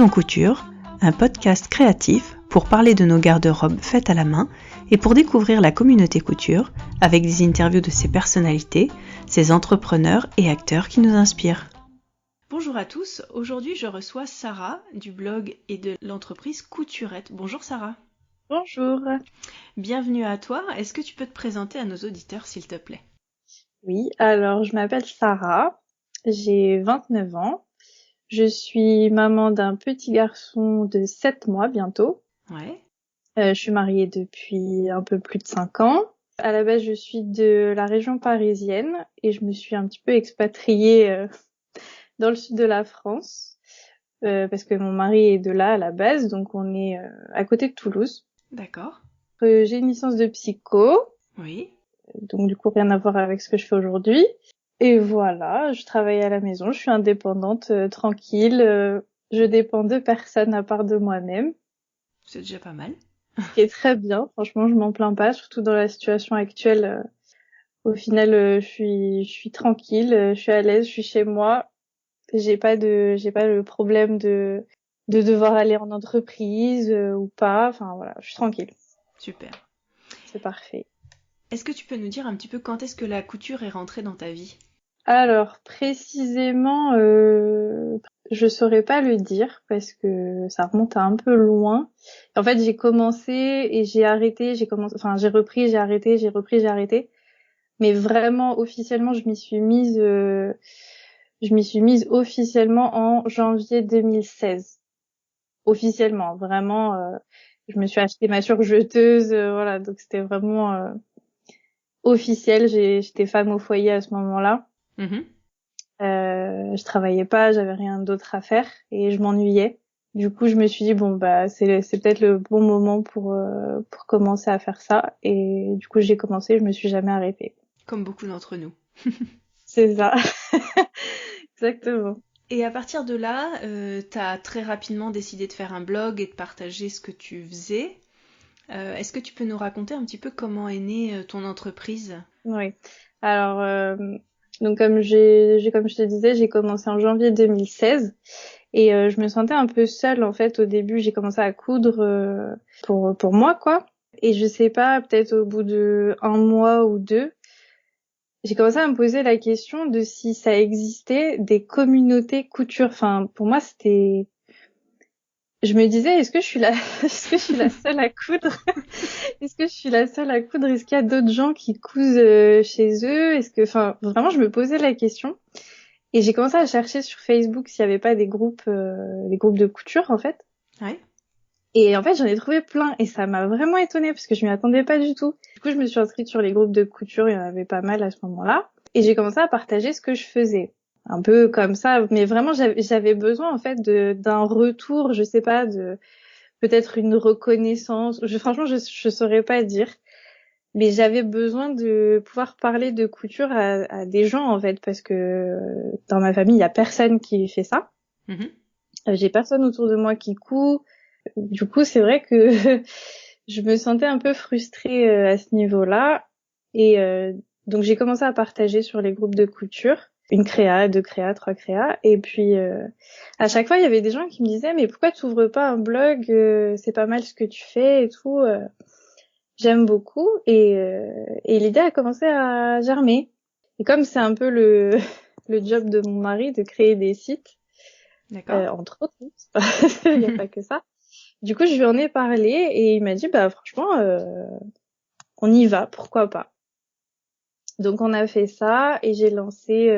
en couture, un podcast créatif pour parler de nos garde-robes faites à la main et pour découvrir la communauté couture avec des interviews de ses personnalités, ses entrepreneurs et acteurs qui nous inspirent. Bonjour à tous, aujourd'hui je reçois Sarah du blog et de l'entreprise Couturette. Bonjour Sarah. Bonjour. Bienvenue à toi, est-ce que tu peux te présenter à nos auditeurs s'il te plaît ? Oui, alors je m'appelle Sarah, j'ai 29 ans, je suis maman d'un petit garçon de 7 mois bientôt. Ouais. Je suis mariée depuis un peu plus de 5 ans. À la base, je suis de la région parisienne et je me suis un petit peu expatriée dans le sud de la France parce que mon mari est de là à la base, donc on est à côté de Toulouse. D'accord. J'ai une licence de psycho, Oui. donc du coup rien à voir avec ce que je fais aujourd'hui. Et voilà, je travaille à la maison, je suis indépendante, tranquille, je dépends de personne à part de moi-même. C'est déjà pas mal. Ce qui est très bien, franchement, je m'en plains pas, surtout dans la situation actuelle. Au final, je suis tranquille, je suis à l'aise, je suis chez moi. J'ai pas le problème de devoir aller en entreprise ou pas. Enfin voilà, je suis tranquille. Super. C'est parfait. Est-ce que tu peux nous dire un petit peu quand est-ce que la couture est rentrée dans ta vie ? Alors précisément, je saurais pas le dire parce que ça remonte à un peu loin. En fait, j'ai commencé et j'ai arrêté, j'ai repris, j'ai arrêté, j'ai repris, j'ai arrêté. Mais vraiment officiellement, je m'y suis mise officiellement en janvier 2016. Officiellement, vraiment, je me suis acheté ma surjeteuse, voilà, donc c'était vraiment officiel. J'étais femme au foyer à ce moment-là. Je travaillais pas, j'avais rien d'autre à faire et je m'ennuyais. Du coup, je me suis dit bon bah c'est peut-être le bon moment pour commencer à faire ça et du coup, j'ai commencé, je me suis jamais arrêtée. Comme beaucoup d'entre nous. C'est ça. Exactement. Et à partir de là, t'as très rapidement décidé de faire un blog et de partager ce que tu faisais. Est-ce que tu peux nous raconter un petit peu comment est née ton entreprise ? Oui. Alors donc comme comme je te disais, j'ai commencé en janvier 2016 et je me sentais un peu seule en fait au début, j'ai commencé à coudre pour moi quoi. Et je sais pas, peut-être au bout de un mois ou deux, j'ai commencé à me poser la question de si ça existait des communautés couture. Enfin, pour moi, je me disais, est-ce que je suis est-ce que je suis la seule à coudre? Est-ce que je suis la seule à coudre? Est-ce qu'il y a d'autres gens qui cousent chez eux? Enfin, vraiment, je me posais la question. Et j'ai commencé à chercher sur Facebook s'il y avait pas des groupes de couture, en fait. Ouais. Et en fait, j'en ai trouvé plein et ça m'a vraiment étonnée parce que je m'y attendais pas du tout. Du coup, je me suis inscrite sur les groupes de couture, il y en avait pas mal à ce moment-là. Et j'ai commencé à partager ce que je faisais. Un peu comme ça, mais vraiment, j'avais besoin, en fait, d'un retour, je sais pas, peut-être une reconnaissance. Franchement, je saurais pas dire. Mais j'avais besoin de pouvoir parler de couture à des gens, en fait, parce que dans ma famille, il y a personne qui fait ça. J'ai personne autour de moi qui coud. Du coup, c'est vrai que je me sentais un peu frustrée à ce niveau-là. Et donc, j'ai commencé à partager sur les groupes de couture. Une créa, deux créas, trois créas. Et puis, à chaque fois, il y avait des gens qui me disaient « Mais pourquoi tu ouvres pas un blog ? C'est pas mal ce que tu fais et tout. » J'aime beaucoup. Et l'idée a commencé à germer. Et comme c'est un peu le job de mon mari de créer des sites, entre autres, il n'y a pas que ça. Du coup, je lui en ai parlé et il m'a dit, bah franchement, on y va, pourquoi pas. Donc on a fait ça et j'ai lancé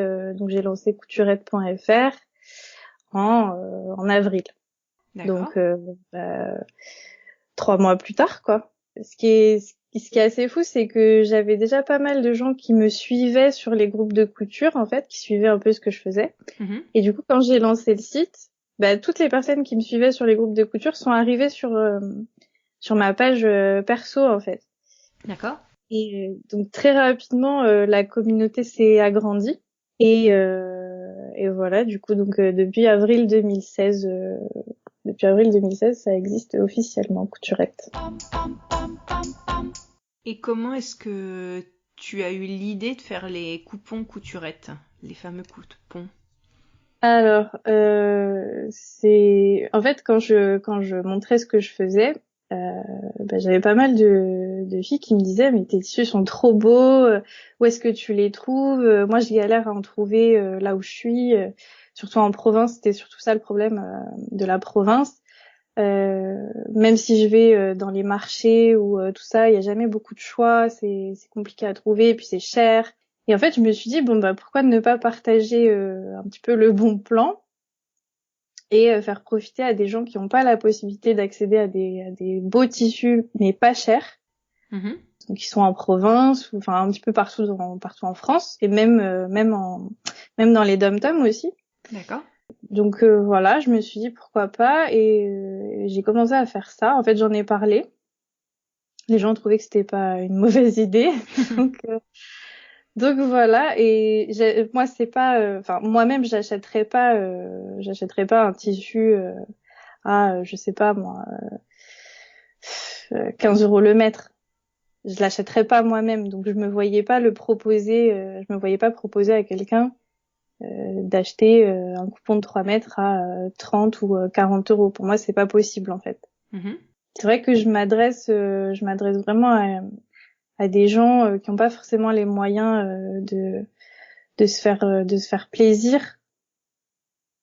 couturette.fr en avril. D'accord. Donc 3 mois plus tard, quoi. Ce qui est assez fou, c'est que j'avais déjà pas mal de gens qui me suivaient sur les groupes de couture, en fait, qui suivaient un peu ce que je faisais. Et du coup, quand j'ai lancé le site, toutes les personnes qui me suivaient sur les groupes de couture sont arrivées sur ma page perso, en fait. D'accord. Et donc très rapidement, la communauté s'est agrandie. Et voilà, du coup, donc depuis avril 2016, ça existe officiellement, Couturette. Et comment est-ce que tu as eu l'idée de faire les coupons Couturette, les fameux coupons ? Alors, c'est en fait quand je montrais ce que je faisais, j'avais pas mal de filles qui me disaient mais tes tissus sont trop beaux, où est-ce que tu les trouves? Moi je galère à en trouver là où je suis, surtout en province, c'était surtout ça le problème de la province. Même si je vais dans les marchés ou tout ça, il y a jamais beaucoup de choix, c'est compliqué à trouver, et puis c'est cher. Et en fait, je me suis dit bon bah pourquoi ne pas partager un petit peu le bon plan et faire profiter à des gens qui n'ont pas la possibilité d'accéder à des beaux tissus mais pas chers, donc qui sont en province ou enfin un petit peu partout en France et même dans les dom-toms aussi. D'accord. Donc voilà, je me suis dit pourquoi pas et j'ai commencé à faire ça. En fait, j'en ai parlé. Les gens trouvaient que c'était pas une mauvaise idée. Donc voilà et moi c'est pas enfin moi-même j'achèterais pas un tissu à je sais pas moi 15 € le mètre. Je l'achèterais pas moi-même donc je me voyais pas proposer à quelqu'un d'acheter un coupon de 3 mètres à 30 ou 40 €. Pour moi, c'est pas possible, en fait. C'est vrai que je m'adresse vraiment à des gens qui n'ont pas forcément les moyens de se faire plaisir.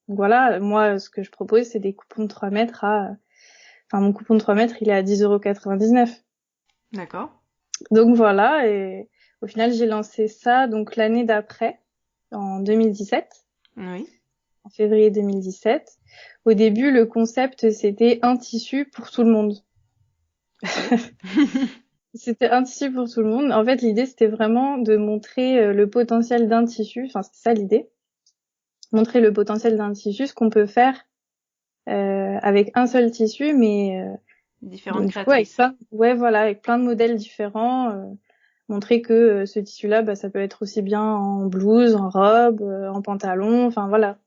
Donc voilà, moi, ce que je propose, c'est des coupons de 3 mètres enfin, mon coupon de 3 mètres, il est à 10,99 €. D'accord. Donc voilà, et au final, j'ai lancé ça, donc l'année d'après, en 2017. Oui. En février 2017. Au début, le concept, c'était un tissu pour tout le monde. C'était un tissu pour tout le monde. En fait, l'idée, c'était vraiment de montrer le potentiel d'un tissu. Enfin, c'était ça l'idée. Montrer le potentiel d'un tissu, ce qu'on peut faire avec un seul tissu, mais Différentes donc du coup, avec créatrices. avec plein de modèles différents. Montrer que ce tissu-là, bah, ça peut être aussi bien en blouse, en robe, en pantalon. Enfin voilà.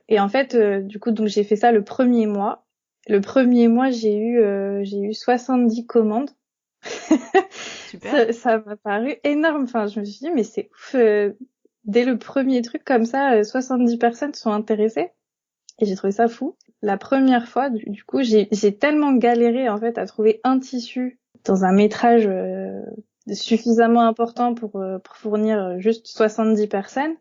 Et en fait, du coup, donc j'ai fait ça le premier mois. Le premier mois, j'ai eu 70 commandes. Super. Ça m'a paru énorme. Enfin, je me suis dit, mais c'est ouf. Dès le premier truc comme ça, 70 personnes sont intéressées. Et j'ai trouvé ça fou. La première fois, du coup, j'ai tellement galéré en fait à trouver un tissu dans un métrage suffisamment important pour fournir juste 70 personnes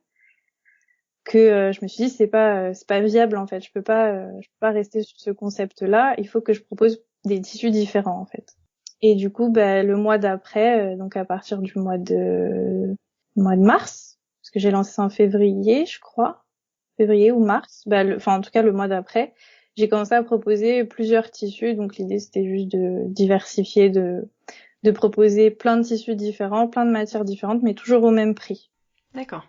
que je me suis dit c'est pas viable en fait, je peux pas rester sur ce concept-là, il faut que je propose des tissus différents en fait. Et du coup le mois d'après, donc à partir du mois de mars, parce que j'ai lancé ça en février, je crois, février ou mars, enfin en tout cas le mois d'après, j'ai commencé à proposer plusieurs tissus, donc l'idée c'était juste de diversifier, de proposer plein de tissus différents, plein de matières différentes, mais toujours au même prix. D'accord.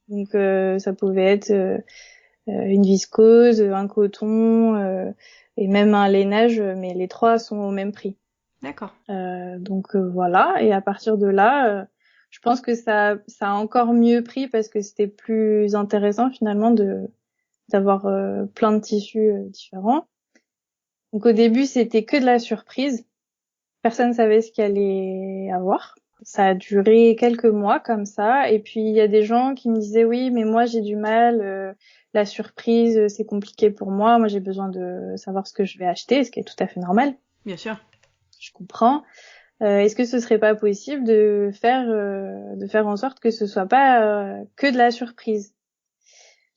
Donc ça pouvait être une viscose, un coton et même un lainage, mais les trois sont au même prix. D'accord. Donc voilà, et à partir de là, je pense que ça a encore mieux pris parce que c'était plus intéressant finalement d'avoir plein de tissus différents. Donc au début, c'était que de la surprise. Personne savait ce qu'il allait avoir. Ça a duré quelques mois comme ça, et puis il y a des gens qui me disaient oui, mais moi j'ai du mal, la surprise c'est compliqué pour moi j'ai besoin de savoir ce que je vais acheter, ce qui est tout à fait normal. Bien sûr. Je comprends. Est-ce que ce serait pas possible de faire en sorte que ce soit pas que de la surprise?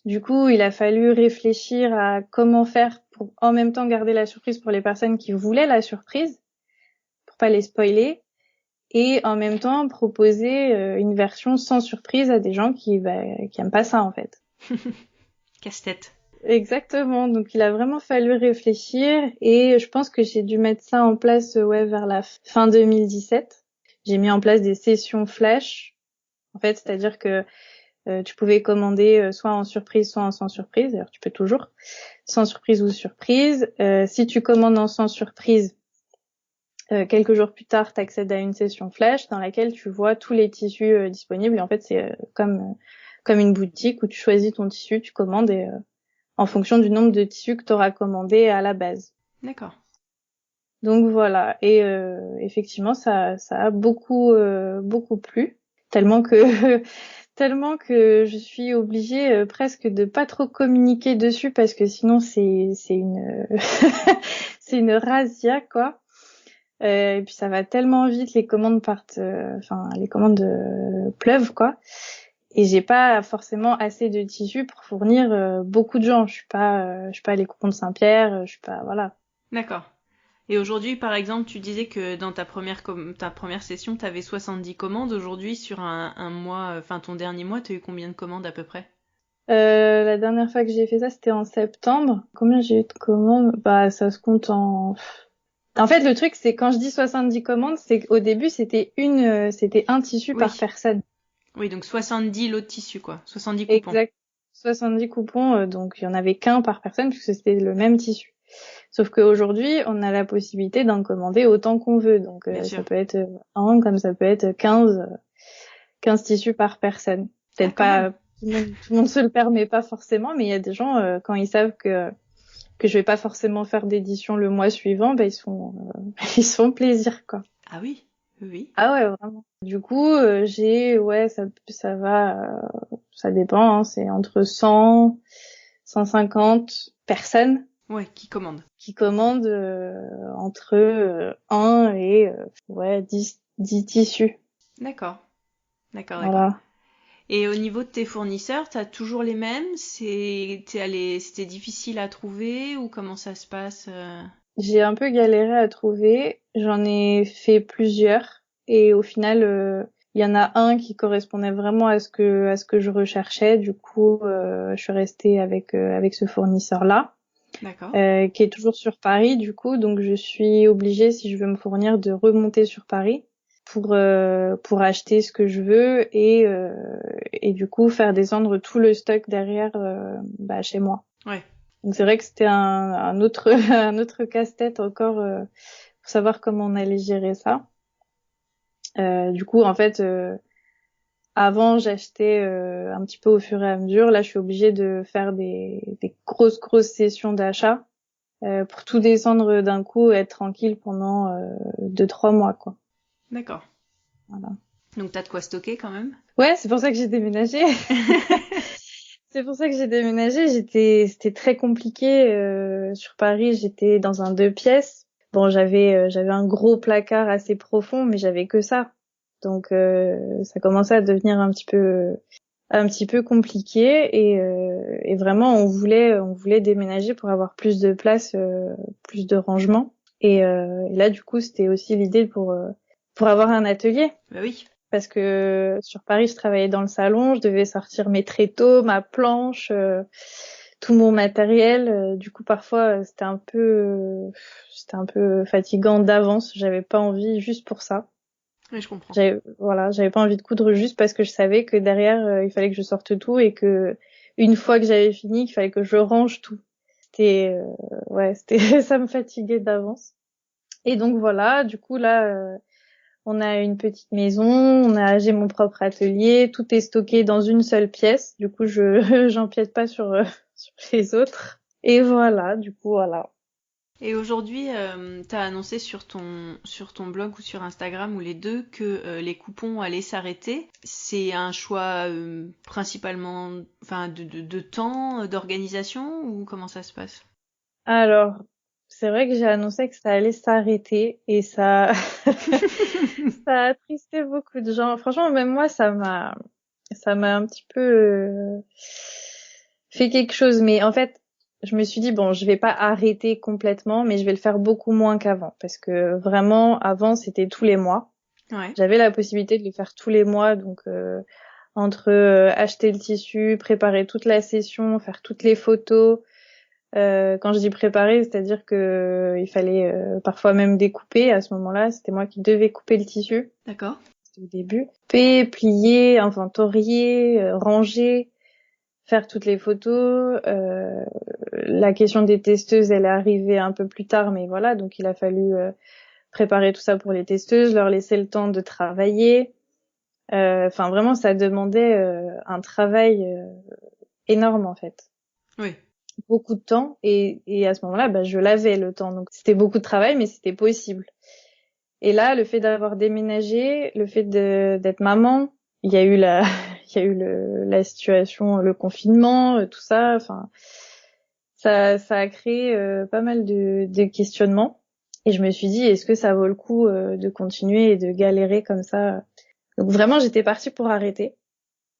Du coup, il a fallu réfléchir à comment faire pour en même temps garder la surprise pour les personnes qui voulaient la surprise, pour pas les spoiler. Et en même temps proposer une version sans surprise à des gens qui aiment pas ça en fait. Casse-tête. Exactement, donc il a vraiment fallu réfléchir et je pense que j'ai dû mettre ça en place vers la fin 2017. J'ai mis en place des sessions flash en fait, c'est-à-dire que tu pouvais commander soit en surprise soit en sans surprise, d'ailleurs tu peux toujours sans surprise ou surprise. Si tu commandes en sans surprise, quelques jours plus tard, tu accèdes à une session flash dans laquelle tu vois tous les tissus disponibles. Et en fait, c'est comme une boutique où tu choisis ton tissu, tu commandes et en fonction du nombre de tissus que tu auras commandé à la base. D'accord. Donc voilà. Et effectivement, ça a beaucoup plu, tellement que tellement que je suis obligée presque de pas trop communiquer dessus parce que sinon c'est une c'est une razzia quoi. Et puis ça va tellement vite, les commandes partent, les commandes pleuvent quoi. Et j'ai pas forcément assez de tissu pour fournir beaucoup de gens. Je suis pas les coupons de Saint-Pierre, je suis pas voilà. D'accord. Et aujourd'hui, par exemple, tu disais que dans ta première session, tu avais 70 commandes. Aujourd'hui, sur un mois, ton dernier mois, tu as eu combien de commandes à peu près? La dernière fois que j'ai fait ça, c'était en septembre. Combien j'ai eu de commandes? Bah, ça se compte en... En fait, le truc, c'est quand je dis 70 commandes, c'est qu'au début, c'était un tissu par personne. Oui, donc 70 lots de tissu, quoi. 70 coupons. Exact. 70 coupons, donc il y en avait qu'un par personne puisque c'était le même tissu. Sauf qu'aujourd'hui, on a la possibilité d'en commander autant qu'on veut. Donc ça peut être un comme ça peut être 15 tissus par personne. Peut-être pas tout le monde se le permet pas forcément, mais il y a des gens quand ils savent que je vais pas forcément faire d'édition le mois suivant, bah ils se font plaisir quoi. Ah oui, oui. Ah ouais, vraiment. Du coup, ça va ça dépend hein, c'est entre 100 150 personnes. Ouais, qui commandent entre 1 et 10 tissus. D'accord. Voilà. Et au niveau de tes fournisseurs, t'as toujours les mêmes? C'était difficile à trouver ou comment ça se passe? J'ai un peu galéré à trouver. J'en ai fait plusieurs et au final, il y en a un qui correspondait vraiment à ce que je recherchais. Du coup, je suis restée avec ce fournisseur-là. D'accord. Qui est toujours sur Paris du coup, donc je suis obligée si je veux me fournir de remonter sur Paris pour acheter ce que je veux et du coup faire descendre tout le stock derrière chez moi. Ouais. Donc c'est vrai que c'était un autre un autre casse-tête encore pour savoir comment on allait gérer ça. Du coup en fait avant j'achetais un petit peu au fur et à mesure, là je suis obligée de faire des grosses sessions d'achat. Pour tout descendre d'un coup et être tranquille pendant 2-3 mois, quoi. D'accord. Voilà. Donc t'as de quoi stocker quand même? Ouais, c'est pour ça que j'ai déménagé. C'était très compliqué sur Paris. J'étais dans un 2 pièces. Bon, j'avais un gros placard assez profond, mais j'avais que ça. Donc ça commençait à devenir un petit peu compliqué et vraiment on voulait déménager pour avoir plus de place, plus de rangement et là du coup c'était aussi l'idée pour avoir un atelier. Bah oui. Parce que sur Paris je travaillais dans le salon, je devais sortir mes tréteaux, ma planche, tout mon matériel. Du coup parfois c'était un peu fatigant d'avance. J'avais pas envie juste pour ça. Oui, je comprends. J'avais pas envie de coudre juste parce que je savais que derrière il fallait que je sorte tout et que une fois que j'avais fini, il fallait que je range tout. C'était ça me fatiguait d'avance. Et donc voilà, du coup là on a une petite maison, j'ai mon propre atelier, tout est stocké dans une seule pièce. Du coup j'empiète pas sur sur les autres. Et voilà, du coup voilà. Et aujourd'hui, t'as annoncé sur ton blog ou sur Instagram ou les deux que les coupons allaient s'arrêter. C'est un choix principalement, de temps, d'organisation ou comment ça se passe? Alors, c'est vrai que j'ai annoncé que ça allait s'arrêter et ça ça a attristé beaucoup de gens. Franchement, même moi, ça m'a un petit peu fait quelque chose. Mais en fait, je me suis dit bon, je vais pas arrêter complètement, mais je vais le faire beaucoup moins qu'avant parce que vraiment, avant, c'était tous les mois. Ouais. J'avais la possibilité de le faire tous les mois, donc entre acheter le tissu, préparer toute la session, faire toutes les photos. Quand je dis préparer, c'est-à-dire que il fallait parfois même découper. À ce moment-là, c'était moi qui devais couper le tissu. D'accord. C'était au début. Couper, plier, inventorier, ranger, faire toutes les photos. La question des testeuses, elle est arrivée un peu plus tard, mais voilà, donc il a fallu préparer tout ça pour les testeuses, leur laisser le temps de travailler. Enfin, vraiment, ça demandait un travail énorme en fait. Oui. Beaucoup de temps et à ce moment-là je l'avais le temps, donc c'était beaucoup de travail mais c'était possible. Et là le fait d'avoir déménagé, le fait d'être maman, il y a eu il y a eu la situation, le confinement, tout ça. Enfin, ça a créé pas mal de questionnements. Et je me suis dit, est-ce que ça vaut le coup de continuer et de galérer comme ça? Donc vraiment, j'étais partie pour arrêter.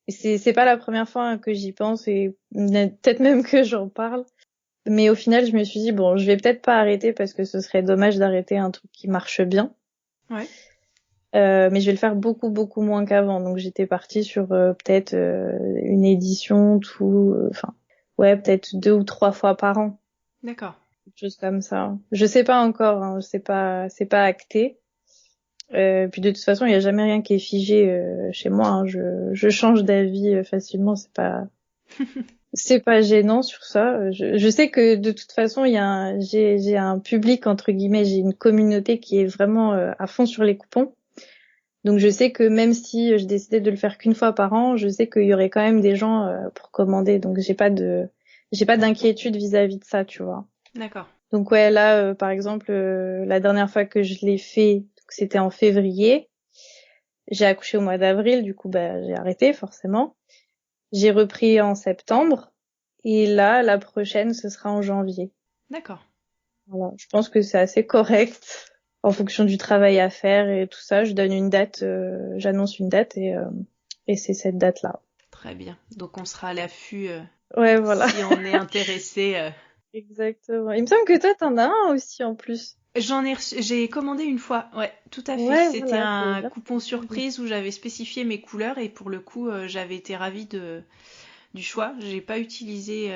Et c'est pas la première fois que j'y pense et peut-être même que j'en parle. Mais au final, je me suis dit, bon, je vais peut-être pas arrêter parce que ce serait dommage d'arrêter un truc qui marche bien. Ouais. Mais je vais le faire beaucoup, beaucoup moins qu'avant. Donc j'étais partie sur peut-être une édition ouais, peut-être 2 ou 3 fois par an. D'accord. Quelque chose comme ça. Je sais pas encore, hein, c'est pas acté. Puis de toute façon, il y a jamais rien qui est figé chez moi. Hein. Je change d'avis facilement. C'est pas gênant sur ça. Je sais que de toute façon, j'ai un public entre guillemets, j'ai une communauté qui est vraiment à fond sur les coupons. Donc je sais que même si je décidais de le faire qu'une fois par an, je sais qu'il y aurait quand même des gens pour commander. Donc j'ai pas d'inquiétude vis-à-vis de ça, tu vois. D'accord. Donc ouais, là par exemple, la dernière fois que je l'ai fait, donc c'était en février. J'ai accouché au mois d'avril, du coup bah j'ai arrêté forcément. J'ai repris en septembre et là la prochaine ce sera en janvier. D'accord. Voilà, je pense que c'est assez correct en fonction du travail à faire et tout ça. Je donne une date, j'annonce une date et c'est cette date-là. Très bien. Donc on sera à l'affût Ouais, voilà. si on est intéressé. Exactement. Il me semble que toi t'en as un aussi en plus. J'ai commandé une fois, ouais, tout à fait. Ouais, C'était voilà, c'est un bien. coupon surprise où j'avais spécifié mes couleurs et pour le coup, j'avais été ravie du choix. J'ai pas utilisé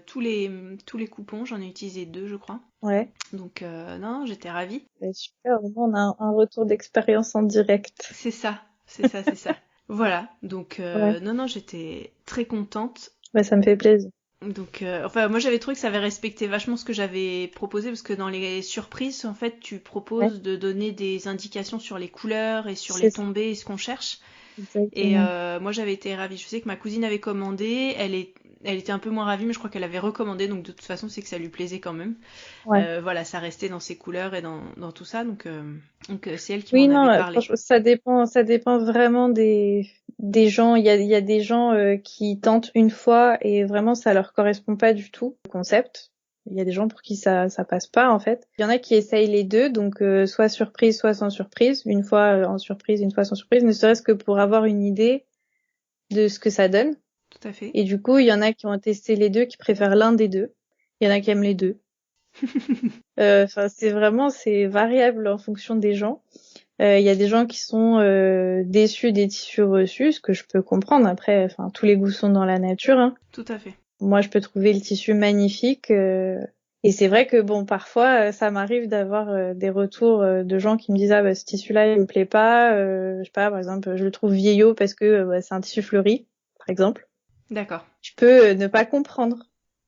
tous les coupons, j'en ai utilisé 2, je crois. Ouais. Donc non, j'étais ravie. Bah, super, au moins on a un retour d'expérience en direct. C'est ça, c'est ça, c'est ça. Voilà, donc Ouais. non, j'étais très contente. Bah, ça me fait plaisir. Donc, enfin, moi j'avais trouvé que ça avait respecté vachement ce que j'avais proposé parce que dans les surprises, en fait, tu Ouais. proposes de donner des indications sur les couleurs et sur les C'est ça, tombées et ce qu'on cherche. Et exactement. moi j'avais été ravie. Je sais que ma cousine avait commandé, elle était un peu moins ravie, mais je crois qu'elle avait recommandé, donc de toute façon c'est que ça lui plaisait quand même. Ouais. Voilà, ça restait dans ses couleurs et dans tout ça, donc c'est elle qui Oui, m'en non, avait parlé. franchement, ça dépend vraiment des gens. Il y a des gens qui tentent une fois et vraiment ça leur correspond pas du tout le concept. Il y a des gens pour qui ça passe pas en fait. Il y en a qui essayent les deux, donc soit surprise, soit sans surprise. Une fois en surprise, une fois sans surprise, ne serait-ce que pour avoir une idée de ce que ça donne. Tout à fait. Et du coup, il y en a qui ont testé les deux, qui préfèrent l'un des deux. Il y en a qui aiment les deux. Enfin, c'est variable en fonction des gens. Il y a des gens qui sont déçus des tissus reçus, ce que je peux comprendre. Après, enfin, tous les goûts sont dans la nature. Hein. Tout à fait. Moi, je peux trouver le tissu magnifique. Et c'est vrai que bon, parfois, ça m'arrive d'avoir des retours de gens qui me disent ah bah ce tissu-là il me plaît pas. Je sais pas, par exemple, je le trouve vieillot parce que bah, c'est un tissu fleuri, par exemple. D'accord. Je peux ne pas comprendre,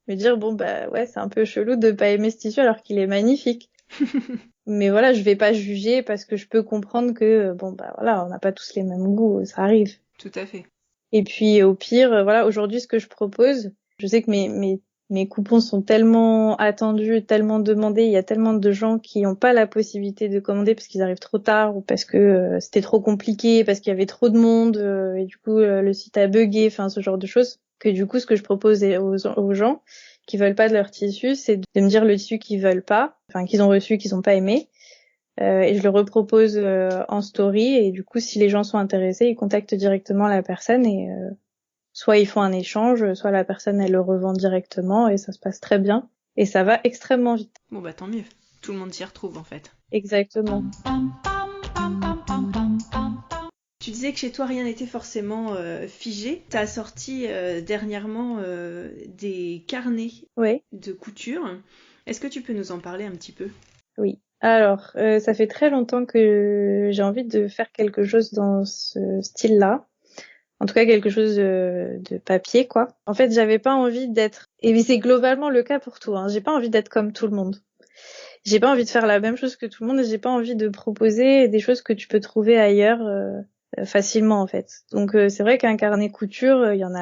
me dire bon bah ouais, c'est un peu chelou de pas aimer ce tissu alors qu'il est magnifique. Mais voilà, je vais pas juger parce que je peux comprendre que bon bah voilà, on n'a pas tous les mêmes goûts, ça arrive. Tout à fait. Et puis au pire, voilà, aujourd'hui ce que je propose, je sais que mes coupons sont tellement attendus, tellement demandés, il y a tellement de gens qui n'ont pas la possibilité de commander parce qu'ils arrivent trop tard ou parce que c'était trop compliqué, parce qu'il y avait trop de monde et du coup le site a buggé, enfin ce genre de choses. Que du coup ce que je propose aux gens qui veulent pas de leur tissu, c'est de me dire le tissu qu'ils veulent pas, enfin qu'ils ont reçu, qu'ils ont pas aimé. Et je le repropose en story et du coup si les gens sont intéressés ils contactent directement la personne et soit ils font un échange, soit la personne elle le revend directement et ça se passe très bien et ça va extrêmement vite. Bon bah tant mieux. Tout le monde s'y retrouve en fait. Exactement. Tu disais que chez toi rien n'était forcément figé. Tu as sorti dernièrement des carnets Oui, de couture. Est-ce que tu peux nous en parler un petit peu? oui. Alors, ça fait très longtemps que j'ai envie de faire quelque chose dans ce style-là. En tout cas, quelque chose de papier, quoi. En fait, j'avais pas envie d'être... Et c'est globalement le cas pour tout, hein. J'ai pas envie d'être comme tout le monde. J'ai pas envie de faire la même chose que tout le monde et j'ai pas envie de proposer des choses que tu peux trouver ailleurs facilement, en fait. Donc, c'est vrai qu'un carnet couture, il y en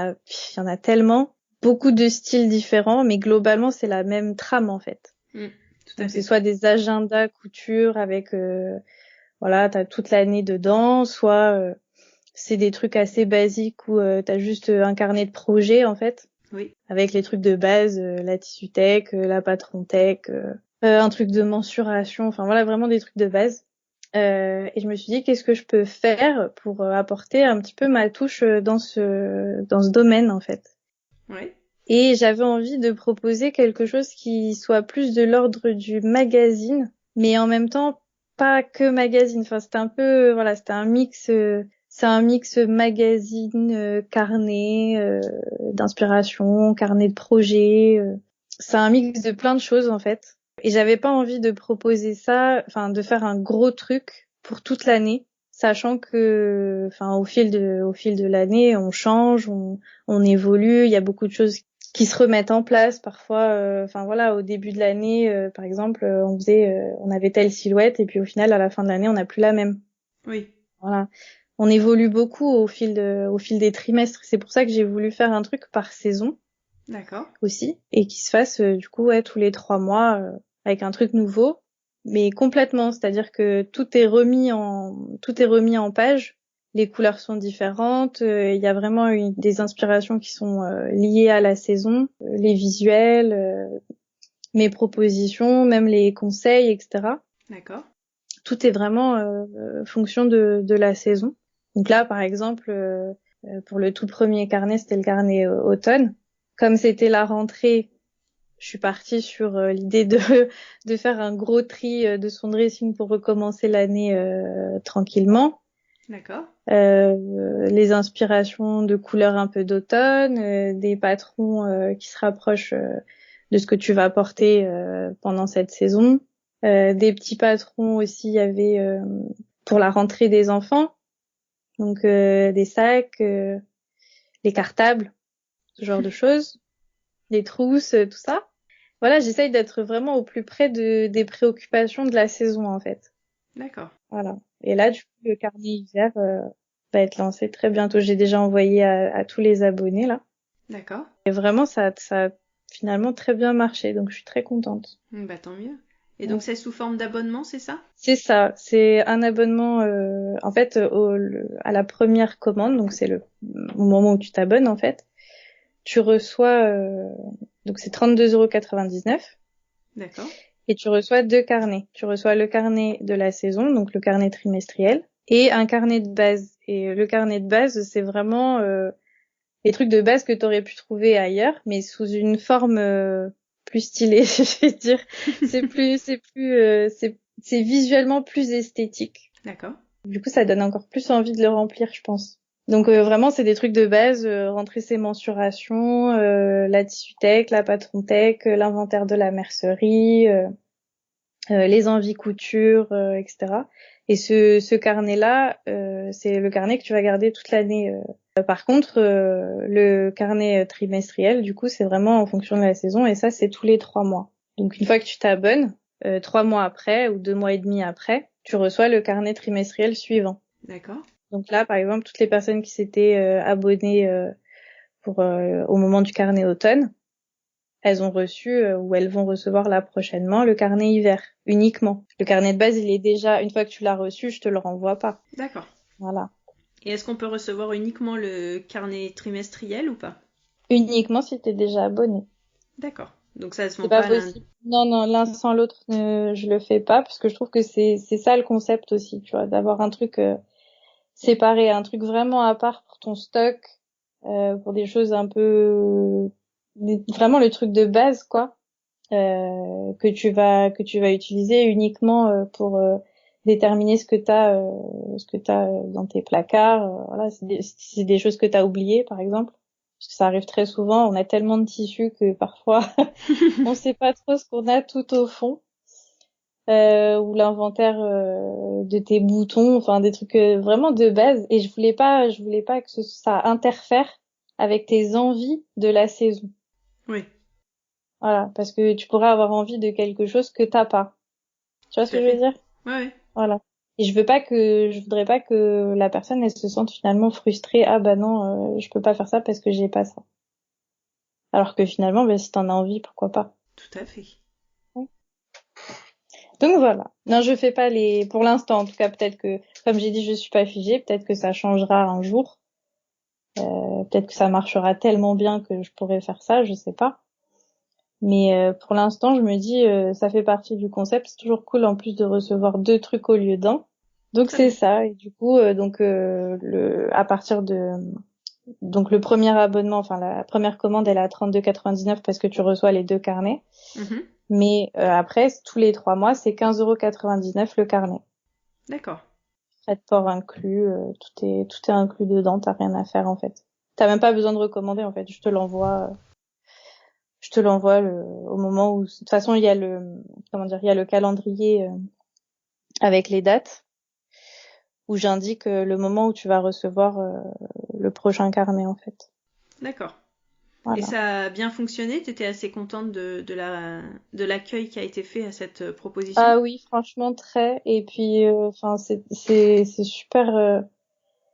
a tellement. Beaucoup de styles différents, mais globalement, c'est la même trame, en fait. Tout à Donc, c'est fait. soit des agendas couture avec... voilà, t'as toute l'année dedans, soit c'est des trucs assez basiques où t'as juste un carnet de projet en fait. Oui. Avec les trucs de base, la Tissutech, la Patrontech, un truc de mensuration, enfin voilà, vraiment des trucs de base. Et je me suis dit, qu'est-ce que je peux faire pour apporter un petit peu ma touche dans ce domaine, en fait. Ouais. Et j'avais envie de proposer quelque chose qui soit plus de l'ordre du magazine, mais en même temps, pas que magazine. Enfin, c'était un peu, voilà, c'était un mix, c'est un mix magazine, carnet d'inspiration, carnet de projet. C'est un mix de plein de choses, en fait. Et j'avais pas envie de proposer ça, enfin de faire un gros truc pour toute l'année, sachant que, enfin au fil de l'année, on change, on évolue, il y a beaucoup de choses qui se remettent en place parfois. Enfin voilà, au début de l'année, par exemple, on avait telle silhouette et puis au final, à la fin de l'année, on n'a plus la même. Oui. Voilà, on évolue beaucoup au fil des trimestres. C'est pour ça que j'ai voulu faire un truc par saison. D'accord. Aussi, et qui se fasse du coup tous les 3 mois avec un truc nouveau, mais complètement, c'est-à-dire que tout est remis en page, les couleurs sont différentes, il y a vraiment des inspirations qui sont liées à la saison, les visuels, mes propositions, même les conseils, etc. D'accord. Tout est vraiment fonction de la saison. Donc là, par exemple, pour le tout premier carnet, c'était le carnet automne. Comme c'était la rentrée, je suis partie sur l'idée de faire un gros tri de son dressing pour recommencer l'année tranquillement. D'accord. Les inspirations de couleurs un peu d'automne, des patrons qui se rapprochent de ce que tu vas porter pendant cette saison. Des petits patrons aussi, il y avait pour la rentrée des enfants, donc des sacs, des cartables, ce genre de choses, des trousses, tout ça. Voilà, j'essaye d'être vraiment au plus près des préoccupations de la saison en fait. D'accord. Voilà. Et là, du coup, le carnet hiver va être lancé très bientôt. J'ai déjà envoyé à tous les abonnés là. D'accord. Et vraiment, ça a finalement très bien marché, donc je suis très contente. Bah tant mieux. Et donc Ouais. c'est sous forme d'abonnement, c'est ça? C'est ça, c'est un abonnement en fait à la première commande, donc c'est le au moment où tu t'abonnes en fait, tu reçois donc c'est 32,99 € D'accord. et tu reçois 2 carnets. Tu reçois le carnet de la saison, donc le carnet trimestriel et un carnet de base. Et le carnet de base, c'est vraiment les trucs de base que tu aurais pu trouver ailleurs, mais sous une forme plus stylée, je vais dire. C'est visuellement plus esthétique. D'accord. Du coup, ça donne encore plus envie de le remplir, je pense. Donc vraiment, c'est des trucs de base, rentrer ses mensurations, la Tissutech, la Patrontech, l'inventaire de la mercerie, les envies couture, etc. Et ce carnet-là, c'est le carnet que tu vas garder toute l'année. Par contre, le carnet trimestriel, du coup, c'est vraiment en fonction de la saison et ça, c'est tous les 3 mois. Donc une fois que tu t'abonnes, 3 mois après ou 2 mois et demi après, tu reçois le carnet trimestriel suivant. D'accord. Donc là, par exemple, toutes les personnes qui s'étaient abonnées au moment du carnet automne, elles ont reçu ou elles vont recevoir là prochainement le carnet hiver uniquement. Le carnet de base, il est déjà, une fois que tu l'as reçu, je te le renvoie pas. D'accord. Voilà. Et est-ce qu'on peut recevoir uniquement le carnet trimestriel ou pas? Uniquement si t'es déjà abonné. D'accord. Donc ça se C'est vend pas pas à l'un. possible. Non, non, l'un sans l'autre, je le fais pas parce que je trouve que c'est ça le concept aussi, tu vois, d'avoir un truc séparé, un truc vraiment à part pour ton stock, pour des choses un peu vraiment le truc de base quoi, que tu vas utiliser uniquement pour déterminer ce que t'as dans tes placards. Voilà, c'est des choses que t'as oubliées par exemple, parce que ça arrive très souvent. On a tellement de tissus que parfois on sait pas trop ce qu'on a tout au fond. Ou l'inventaire de tes boutons, enfin des trucs vraiment de base. Et je voulais pas que ça interfère avec tes envies de la saison. Oui, Voilà, parce que tu pourrais avoir envie de quelque chose que t'as pas. Tu vois ce tout que à je veux fait. dire? Ouais, ouais. Voilà. Et je voudrais pas que la personne elle se sente finalement frustrée. Ah bah non, je peux pas faire ça parce que j'ai pas ça. Alors que finalement, bah, si t'en as envie, pourquoi pas. Tout à fait. Donc voilà. Non, je fais pas pour l'instant, en tout cas, peut-être que, comme j'ai dit, je suis pas figée, peut-être que ça changera un jour. Peut-être que ça marchera tellement bien que je pourrais faire ça, je sais pas. Mais pour l'instant, je me dis, ça fait partie du concept. C'est toujours cool en plus de recevoir 2 trucs au lieu d'un. Donc Très c'est bien. ça. Et du coup, à partir de donc le premier abonnement, enfin la première commande, elle est à 32,99 parce que tu reçois les 2 carnets. Mhm. Mais après, tous les 3 mois, c'est 15,99 € le carnet. D'accord. Frais de port inclus, tout est inclus dedans. T'as rien à faire en fait. T'as même pas besoin de recommander en fait. Je te l'envoie au moment où, de toute façon, il y a le calendrier avec les dates où j'indique le moment où tu vas recevoir le prochain carnet en fait. D'accord. Et Voilà. ça a bien fonctionné? Tu étais assez contente de l'accueil qui a été fait à cette proposition? Ah oui, franchement très. Et puis, enfin, c'est super,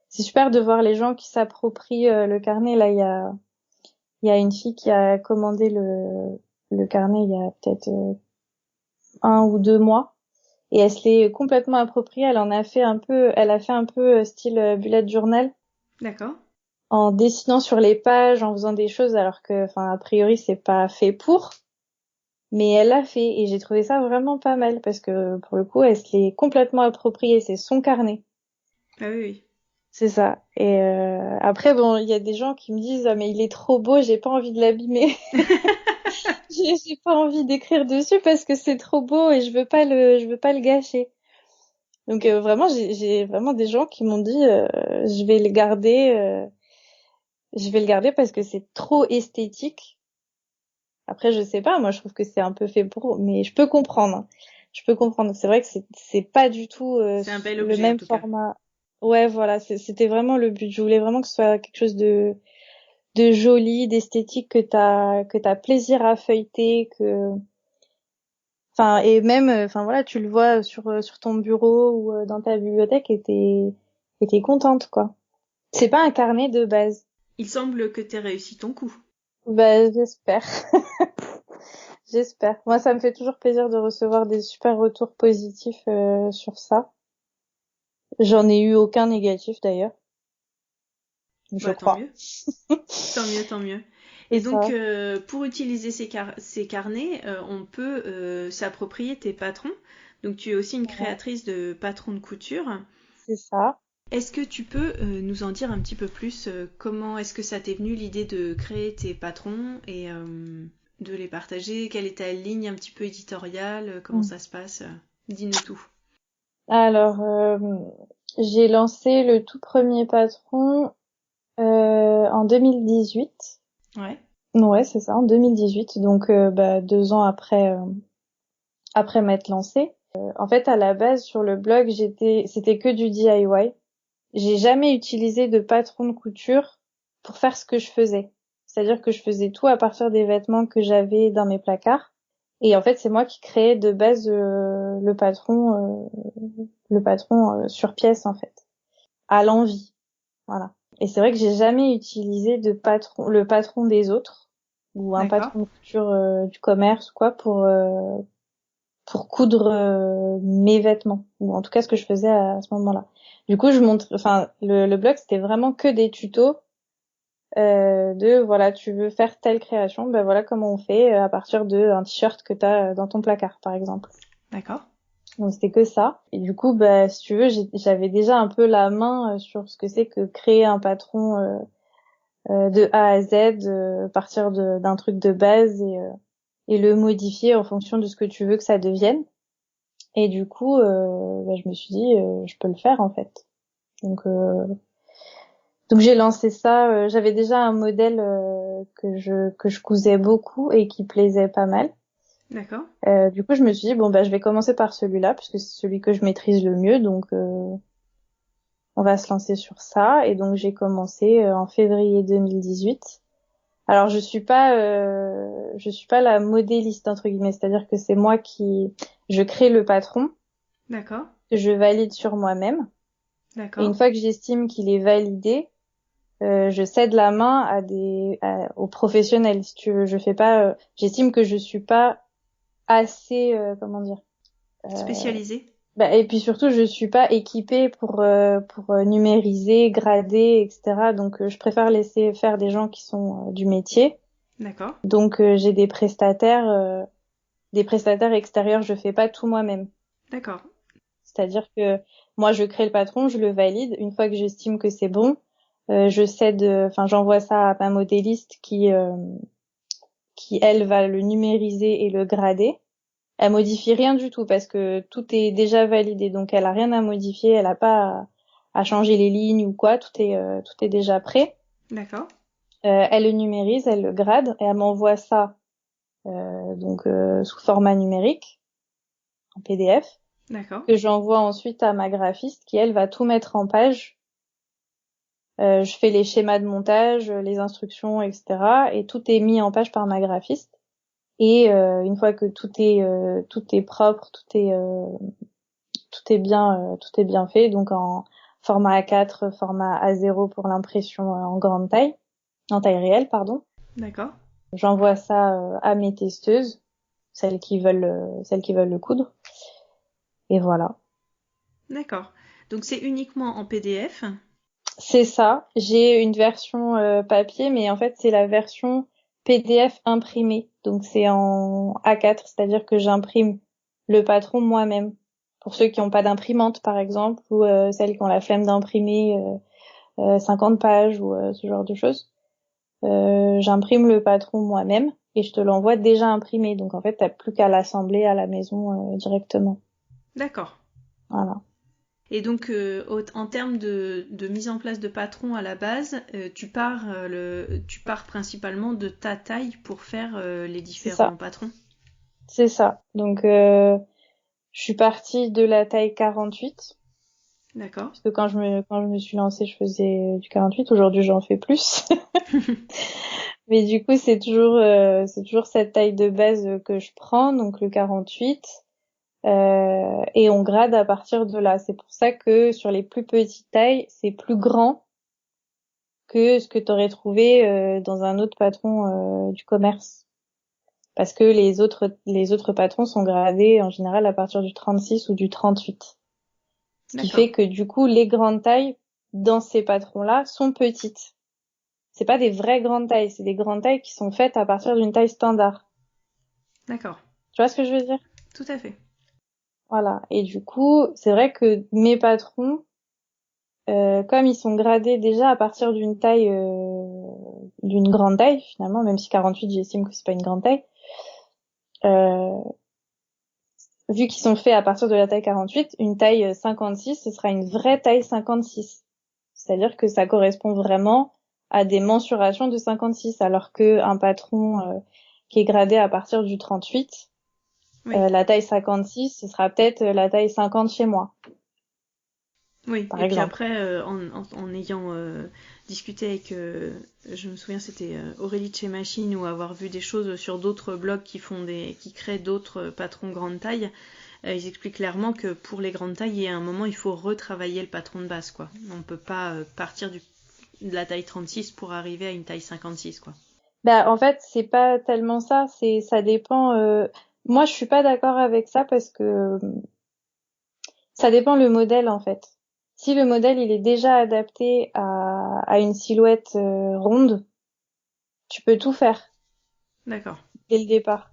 c'est super de voir les gens qui s'approprient le carnet. Là, il y a une fille qui a commandé le carnet il y a peut-être 1 ou 2 mois. Et elle se l'est complètement appropriée. Elle a fait un peu style bullet journal D'accord. en dessinant sur les pages, en faisant des choses alors que, enfin, a priori, c'est pas fait pour. Mais elle l'a fait et j'ai trouvé ça vraiment pas mal parce que pour le coup, elle se l'est complètement appropriée. C'est son carnet. Ah oui, oui. C'est ça. Et après, bon, il y a des gens qui me disent, ah, mais il est trop beau, j'ai pas envie de l'abîmer. J'ai pas envie d'écrire dessus parce que c'est trop beau et je veux pas le gâcher. Donc vraiment, j'ai vraiment des gens qui m'ont dit, je vais le garder parce que c'est trop esthétique. Après, je sais pas, moi je trouve que c'est un peu fait pour, mais je peux comprendre, hein. Je peux comprendre. C'est vrai que c'est pas du tout C'est un bel le objet en même tout cas. format. Ouais, voilà, c'était vraiment le but. Je voulais vraiment que ce soit quelque chose de joli, d'esthétique, que t'as plaisir à feuilleter, enfin, et même, enfin voilà, tu le vois sur ton bureau ou dans ta bibliothèque et t'es contente, quoi. C'est pas un carnet de base. Il semble que tu aies réussi ton coup. Bah, j'espère. J'espère. Moi, ça me fait toujours plaisir de recevoir des super retours positifs sur ça. J'en ai eu aucun négatif d'ailleurs, je Bah tant crois. mieux. Tant mieux, tant mieux. Et C'est donc, ça. pour utiliser ces carnets, on peut s'approprier tes patrons. Donc, tu es aussi une Ouais, créatrice de patrons de couture. c'est ça. Est-ce que tu peux nous en dire un petit peu plus comment est-ce que ça t'est venu l'idée de créer tes patrons et de les partager? Quelle est ta ligne un petit peu éditoriale? Comment Mm. ça se passe? Dis-nous tout. Alors, j'ai lancé le tout premier patron en 2018. Ouais, Ouais, c'est ça, en 2018. Donc, 2 ans après m'être lancée. En fait, à la base, sur le blog, c'était que du DIY. J'ai jamais utilisé de patron de couture pour faire ce que je faisais. C'est-à-dire que je faisais tout à partir des vêtements que j'avais dans mes placards. Et en fait, c'est moi qui créais de base le patron sur pièce en fait, à l'envie. Voilà. Et c'est vrai que j'ai jamais utilisé le patron des autres ou un d'accord. patron de couture du commerce ou quoi pour coudre mes vêtements, ou en tout cas ce que je faisais à ce moment-là. Du coup, enfin, le blog c'était vraiment que des tutos de voilà, tu veux faire telle création, ben voilà comment on fait à partir d'un t-shirt que t'as dans ton placard, par exemple. D'accord. Donc c'était que ça. Et du coup, bah si tu veux, j'avais déjà un peu la main sur ce que c'est que créer un patron de A à Z, partir d'un truc de base et le modifier en fonction de ce que tu veux que ça devienne. Et du coup, je me suis dit, je peux le faire en fait. Donc j'ai lancé ça. J'avais déjà un modèle que je cousais beaucoup et qui plaisait pas mal. D'accord. Du coup, je me suis dit bon je vais commencer par celui-là puisque c'est celui que je maîtrise le mieux. Donc on va se lancer sur ça. Et donc j'ai commencé en février 2018. Alors je suis pas la modéliste entre guillemets, c'est-à-dire que c'est moi qui je crée le patron D'accord. que je valide sur moi-même. Et une D'accord. fois que j'estime qu'il est validé, je cède la main aux professionnels, si tu veux. Je fais pas, j'estime que je suis pas assez, comment dire. Spécialisé. Et puis surtout, je suis pas équipée pour numériser, grader, etc. Donc, je préfère laisser faire des gens qui sont du métier. D'accord. Donc, j'ai des prestataires extérieurs. Je fais pas tout moi-même. D'accord. C'est-à-dire que moi, je crée le patron, je le valide. Une fois que j'estime que c'est bon, je cède, j'envoie ça à ma modéliste qui elle va le numériser et le grader. Elle modifie rien du tout parce que tout est déjà validé, donc elle a rien à modifier, elle a pas à changer les lignes ou quoi, tout est déjà prêt. D'accord. Elle le numérise, elle le grade et elle m'envoie ça sous format numérique en PDF D'accord. que j'envoie ensuite à ma graphiste qui elle va tout mettre en page. Je fais les schémas de montage, les instructions, etc. Et tout est mis en page par ma graphiste. Et une fois que tout est propre, tout est bien fait, donc en format A4, format A0 pour l'impression en taille réelle, pardon. D'accord. J'envoie ça à mes testeuses, celles qui veulent le coudre. Et voilà. D'accord. Donc c'est uniquement en PDF. C'est ça. J'ai une version papier, mais en fait c'est la version PDF imprimée. Donc c'est en A4, c'est-à-dire que j'imprime le patron moi-même. Pour ceux qui n'ont pas d'imprimante, par exemple, ou celles qui ont la flemme d'imprimer 50 pages ou ce genre de choses. J'imprime le patron moi-même et je te l'envoie déjà imprimé. Donc en fait, t'as plus qu'à l'assembler à la maison directement. D'accord. Voilà. Et donc, en termes de mise en place de patron à la base, tu pars principalement de ta taille pour faire les C'est différents ça. patrons. C'est ça. Donc je suis partie de la taille 48. D'accord. Parce que quand je me suis lancée, je faisais du 48. Aujourd'hui, j'en fais plus. Mais du coup, c'est toujours cette taille de base que je prends, donc le 48. Et on grade à partir de là. C'est pour ça que sur les plus petites tailles, c'est plus grand que ce que tu aurais trouvé dans un autre patron du commerce. Parce que les autres patrons sont gradés en général à partir du 36 ou du 38. Ce qui D'accord. fait que du coup, les grandes tailles dans ces patrons-là sont petites. C'est pas des vraies grandes tailles, c'est des grandes tailles qui sont faites à partir d'une taille standard. D'accord. Tu vois ce que je veux dire? Tout à fait. Voilà. Et du coup, c'est vrai que mes patrons, comme ils sont gradés déjà à partir d'une grande taille finalement, même si 48 j'estime que c'est pas une grande taille, euh, vu qu'ils sont faits à partir de la taille 48, une taille 56, ce sera une vraie taille 56. C'est-à-dire que ça correspond vraiment à des mensurations de 56, alors que un patron qui est gradé à partir du 38, Oui. la taille 56, ce sera peut-être la taille 50 chez moi, Oui. par Et puis exemple. après, en ayant discuté avec, je me souviens, c'était Aurélie de chez Machine, ou avoir vu des choses sur d'autres blogs qui créent d'autres patrons grande taille. Ils expliquent clairement que pour les grandes tailles, il y a un moment, il faut retravailler le patron de base, quoi. On ne peut pas partir de la taille 36 pour arriver à une taille 56, quoi. Bah en fait, c'est pas tellement ça, ça dépend. Moi, je suis pas d'accord avec ça parce que ça dépend le modèle en fait. Si le modèle il est déjà adapté à une silhouette ronde, tu peux tout faire D'accord. dès le départ.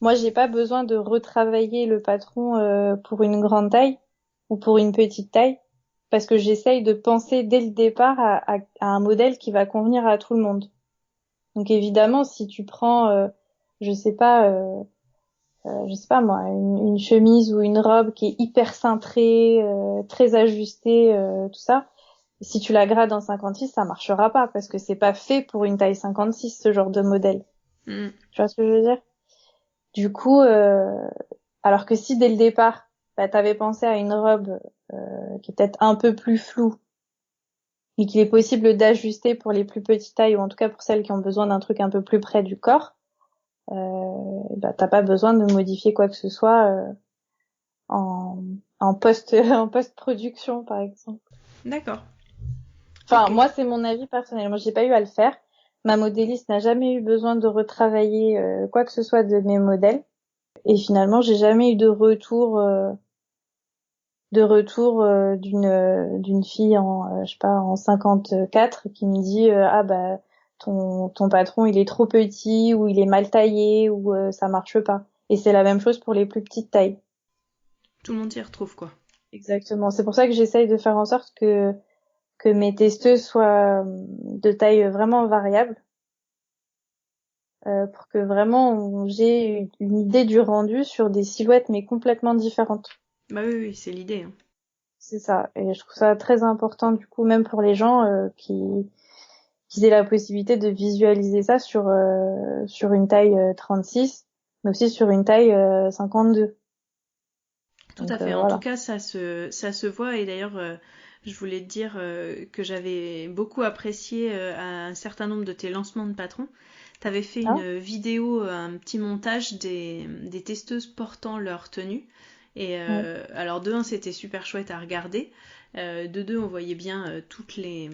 Moi, j'ai pas besoin de retravailler le patron pour une grande taille ou pour une petite taille parce que j'essaye de penser dès le départ à un modèle qui va convenir à tout le monde. Donc évidemment, si tu prends, je sais pas, je sais pas moi, une chemise ou une robe qui est hyper cintrée, très ajustée, tout ça, si tu la grades en 56, ça marchera pas parce que c'est pas fait pour une taille 56 ce genre de modèle. Mm. Tu vois ce que je veux dire? Du coup, alors que si dès le départ, bah, t'avais pensé à une robe qui est peut-être un peu plus floue et qu'il est possible d'ajuster pour les plus petites tailles ou en tout cas pour celles qui ont besoin d'un truc un peu plus près du corps, bah t'as pas besoin de modifier quoi que ce soit en en post-production par exemple. D'accord. Enfin, Ok. moi c'est mon avis personnel. Moi j'ai pas eu à le faire. Ma modéliste n'a jamais eu besoin de retravailler quoi que ce soit de mes modèles. Et finalement, j'ai jamais eu de retour d'une fille en je sais pas en 54 qui me dit ah bah ton patron il est trop petit ou il est mal taillé ou ça marche pas. Et c'est la même chose pour les plus petites tailles. Tout le monde s'y retrouve, quoi. Exactement. C'est pour ça que j'essaye de faire en sorte que mes testeuses soient de taille vraiment variable, pour que vraiment j'ai une idée du rendu sur des silhouettes mais complètement différentes. Bah oui, c'est l'idée. Hein. C'est ça. Et je trouve ça très important du coup même pour les gens qui aient la possibilité de visualiser ça sur une taille 36, mais aussi sur une taille 52. Tout à Donc fait. En tout voilà. cas, ça se voit. Et d'ailleurs, je voulais te dire que j'avais beaucoup apprécié à un certain nombre de tes lancements de patrons. Tu avais fait Hein. une vidéo, un petit montage des testeuses portant leur tenue. Et Ouais. alors, de un, c'était super chouette à regarder. De deux, on voyait bien toutes les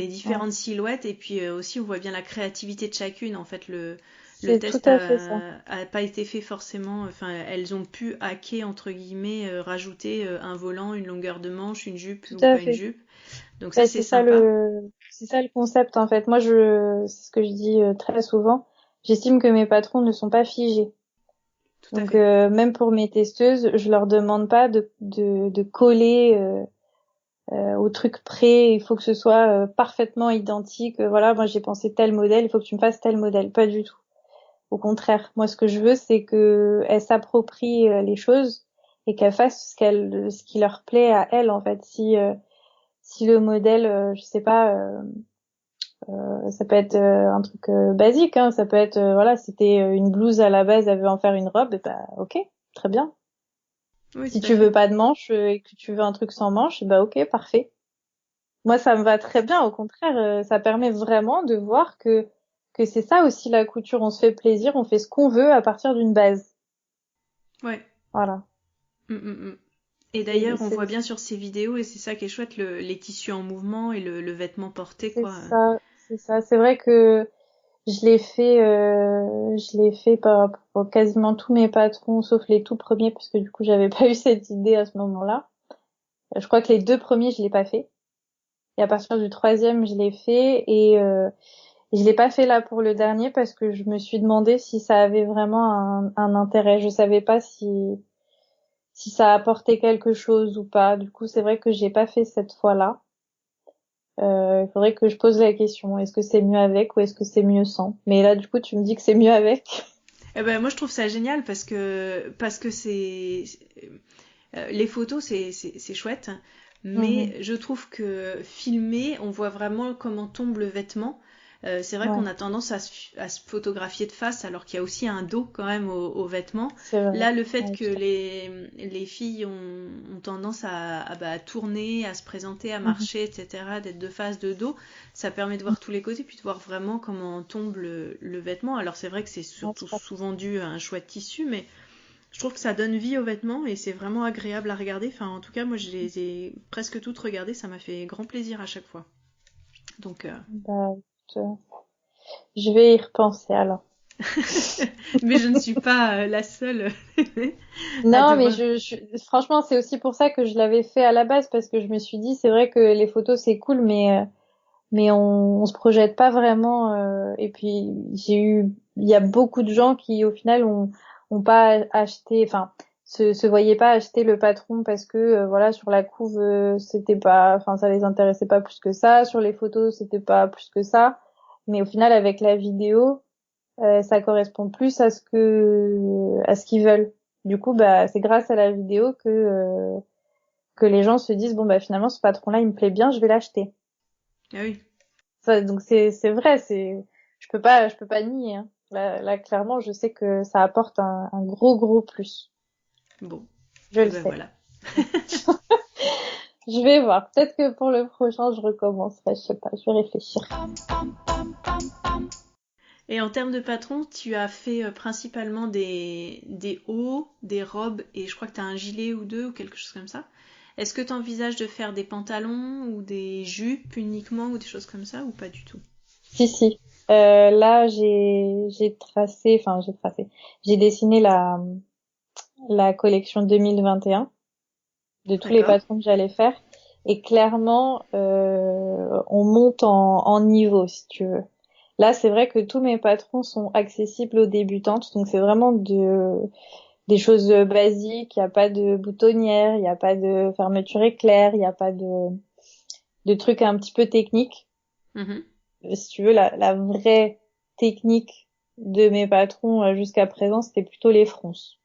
Ouais. différentes silhouettes. Et puis aussi, on voit bien la créativité de chacune. En fait, le C'est tout test à fait ça. a pas été fait forcément. Enfin, elles ont pu hacker entre guillemets, rajouter un volant, une longueur de manche, une jupe Tout ou à pas une fait. jupe. Donc ça, Bah, c'est sympa. c'est ça le concept en fait. Moi c'est ce que je dis très souvent. J'estime que mes patrons ne sont pas figés. Tout à Donc fait. même pour mes testeuses, je leur demande pas de coller au truc près. Il faut que ce soit parfaitement identique. Voilà, moi j'ai pensé tel modèle, il faut que tu me fasses tel modèle. Pas du tout. Au contraire, moi ce que je veux, c'est que elles s'approprient les choses et qu'elles fassent ce qui leur plaît à elles en fait. Si le modèle, je sais pas, ça peut être un truc basique, hein, ça peut être voilà, c'était une blouse à la base, elle veut en faire une robe, et bah ok, très bien. Oui, Si tout à tu veux fait. pas de manches et que tu veux un truc sans manches, bah ok, parfait. Moi ça me va très bien, au contraire, ça permet vraiment de voir que c'est ça aussi la couture, on se fait plaisir, on fait ce qu'on veut à partir d'une base. Ouais. Voilà. Mm. Et C'est d'ailleurs, on c'est voit bien sur ces vidéos, et c'est ça qui est chouette, les tissus en mouvement et le vêtement porté, c'est quoi. ça, c'est ça. C'est vrai que je l'ai fait pour quasiment tous mes patrons, sauf les tout premiers, parce que du coup, j'avais pas eu cette idée à ce moment-là. Je crois que les deux premiers, je l'ai pas fait. Et à partir du troisième, je l'ai fait. Et je l'ai pas fait là pour le dernier parce que je me suis demandé si ça avait vraiment un intérêt. Je savais pas si ça apportait quelque chose ou pas. Du coup, c'est vrai que j'ai pas fait cette fois-là. Il faudrait que je pose la question. Est-ce que c'est mieux avec ou est-ce que c'est mieux sans? Mais là, du coup, tu me dis que c'est mieux avec. Eh ben, moi, je trouve ça génial parce que c'est les photos, c'est chouette, Mhm. mais je trouve que filmer, on voit vraiment comment tombe le vêtement. C'est vrai Ouais, qu'on a tendance à se photographier de face alors qu'il y a aussi un dos quand même aux vêtements. c'est vrai. Là, le fait Ouais, que tout à les filles ont tendance à tourner, à se présenter, à fait. Mhm. marcher, etc., d'être de face, de dos, ça permet de voir tous les côtés, puis de voir vraiment comment tombe le vêtement. Alors c'est vrai que c'est Ouais, surtout tout à fait. souvent dû à un choix de tissu, mais je trouve que ça donne vie aux vêtements et c'est vraiment agréable à regarder. Enfin, en tout cas, moi, je les ai presque toutes regardées. Ça m'a fait grand plaisir à chaque fois. Donc, Bah, écoute, je vais y repenser alors. mais je ne suis pas la seule à Non, mais devoir. franchement, c'est aussi pour ça que je l'avais fait à la base parce que je me suis dit, c'est vrai que les photos c'est cool, mais on se projette pas vraiment. Et puis il y a beaucoup de gens qui au final ont pas acheté, enfin, se voyaient pas acheter le patron parce que voilà sur la couve c'était pas, enfin ça les intéressait pas plus que ça, sur les photos c'était pas plus que ça, mais au final avec la vidéo ça correspond plus à ce qu'ils veulent. Du coup bah c'est grâce à la vidéo que les gens se disent bon bah finalement ce patron là il me plaît bien, je vais l'acheter. Ah oui, Ça, donc c'est vrai, je peux pas nier. Hein. Là clairement, je sais que ça apporte un gros plus. bon, Je et le ben sais. voilà. Je vais voir. Peut-être que pour le prochain, je recommencerai. Je sais pas. Je vais réfléchir. Et en termes de patron, tu as fait principalement des hauts, des robes et je crois que tu as un gilet ou deux ou quelque chose comme ça. Est-ce que tu envisages de faire des pantalons ou des jupes uniquement ou des choses comme ça ou pas du tout? Si si. Là, j'ai dessiné la collection 2021 de tous les D'accord. patrons que j'allais faire. Et clairement, on monte en niveau, si tu veux. Là, c'est vrai que tous mes patrons sont accessibles aux débutantes, donc c'est vraiment des choses basiques. Il n'y a pas de boutonnière, il n'y a pas de fermeture éclair, il n'y a pas de trucs un petit peu techniques. Mhm. Si tu veux, la vraie technique de mes patrons jusqu'à présent, c'était plutôt les fronces.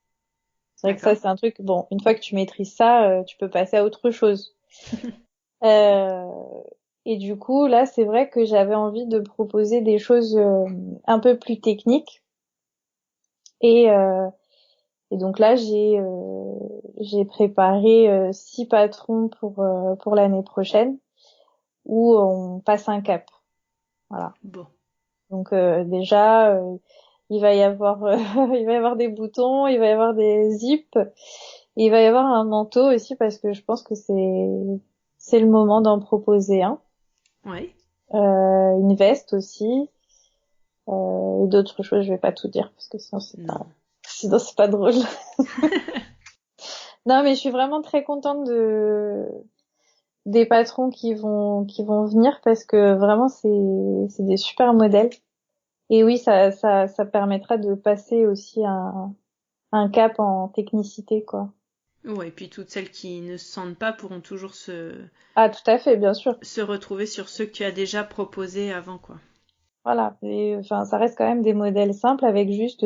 C'est vrai que ça, D'accord. c'est un truc, bon, une fois que tu maîtrises ça, tu peux passer à autre chose. Euh, et du coup, là, c'est vrai que j'avais envie de proposer des choses un peu plus techniques. Et, euh, et donc là, j'ai préparé 6 patrons pour l'année prochaine où on passe un cap. Voilà. Bon. Donc déjà, il va y avoir il va y avoir des boutons, il va y avoir des zips, et il va y avoir un manteau aussi parce que je pense que c'est le moment d'en proposer un. Ouais. Une veste aussi et d'autres choses. Je vais pas tout dire parce que Non. sinon c'est pas drôle. Non, mais je suis vraiment très contente des patrons qui vont venir parce que vraiment c'est des super modèles. Et oui, ça permettra de passer aussi un cap en technicité, quoi. Ouais, et puis toutes celles qui ne se sentent pas pourront toujours Ah, tout à fait, bien sûr. se retrouver sur ceux que tu as déjà proposés avant, quoi. Voilà. Et enfin, ça reste quand même des modèles simples avec juste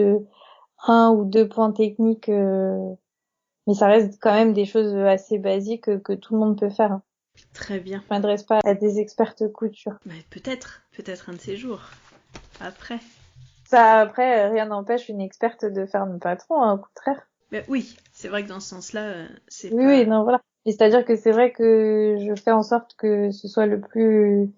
un ou deux points techniques, mais ça reste quand même des choses assez basiques que tout le monde peut faire, hein. Très bien. Je m'adresse pas à des expertes couture. Mais peut-être un de ces jours. Après. Ça, après, rien n'empêche une experte de faire mon patron, hein, au contraire. Ben oui, c'est vrai que dans ce sens-là, c'est Oui, oui, pas. non, voilà. Et c'est-à-dire que c'est vrai que je fais en sorte que ce soit le plus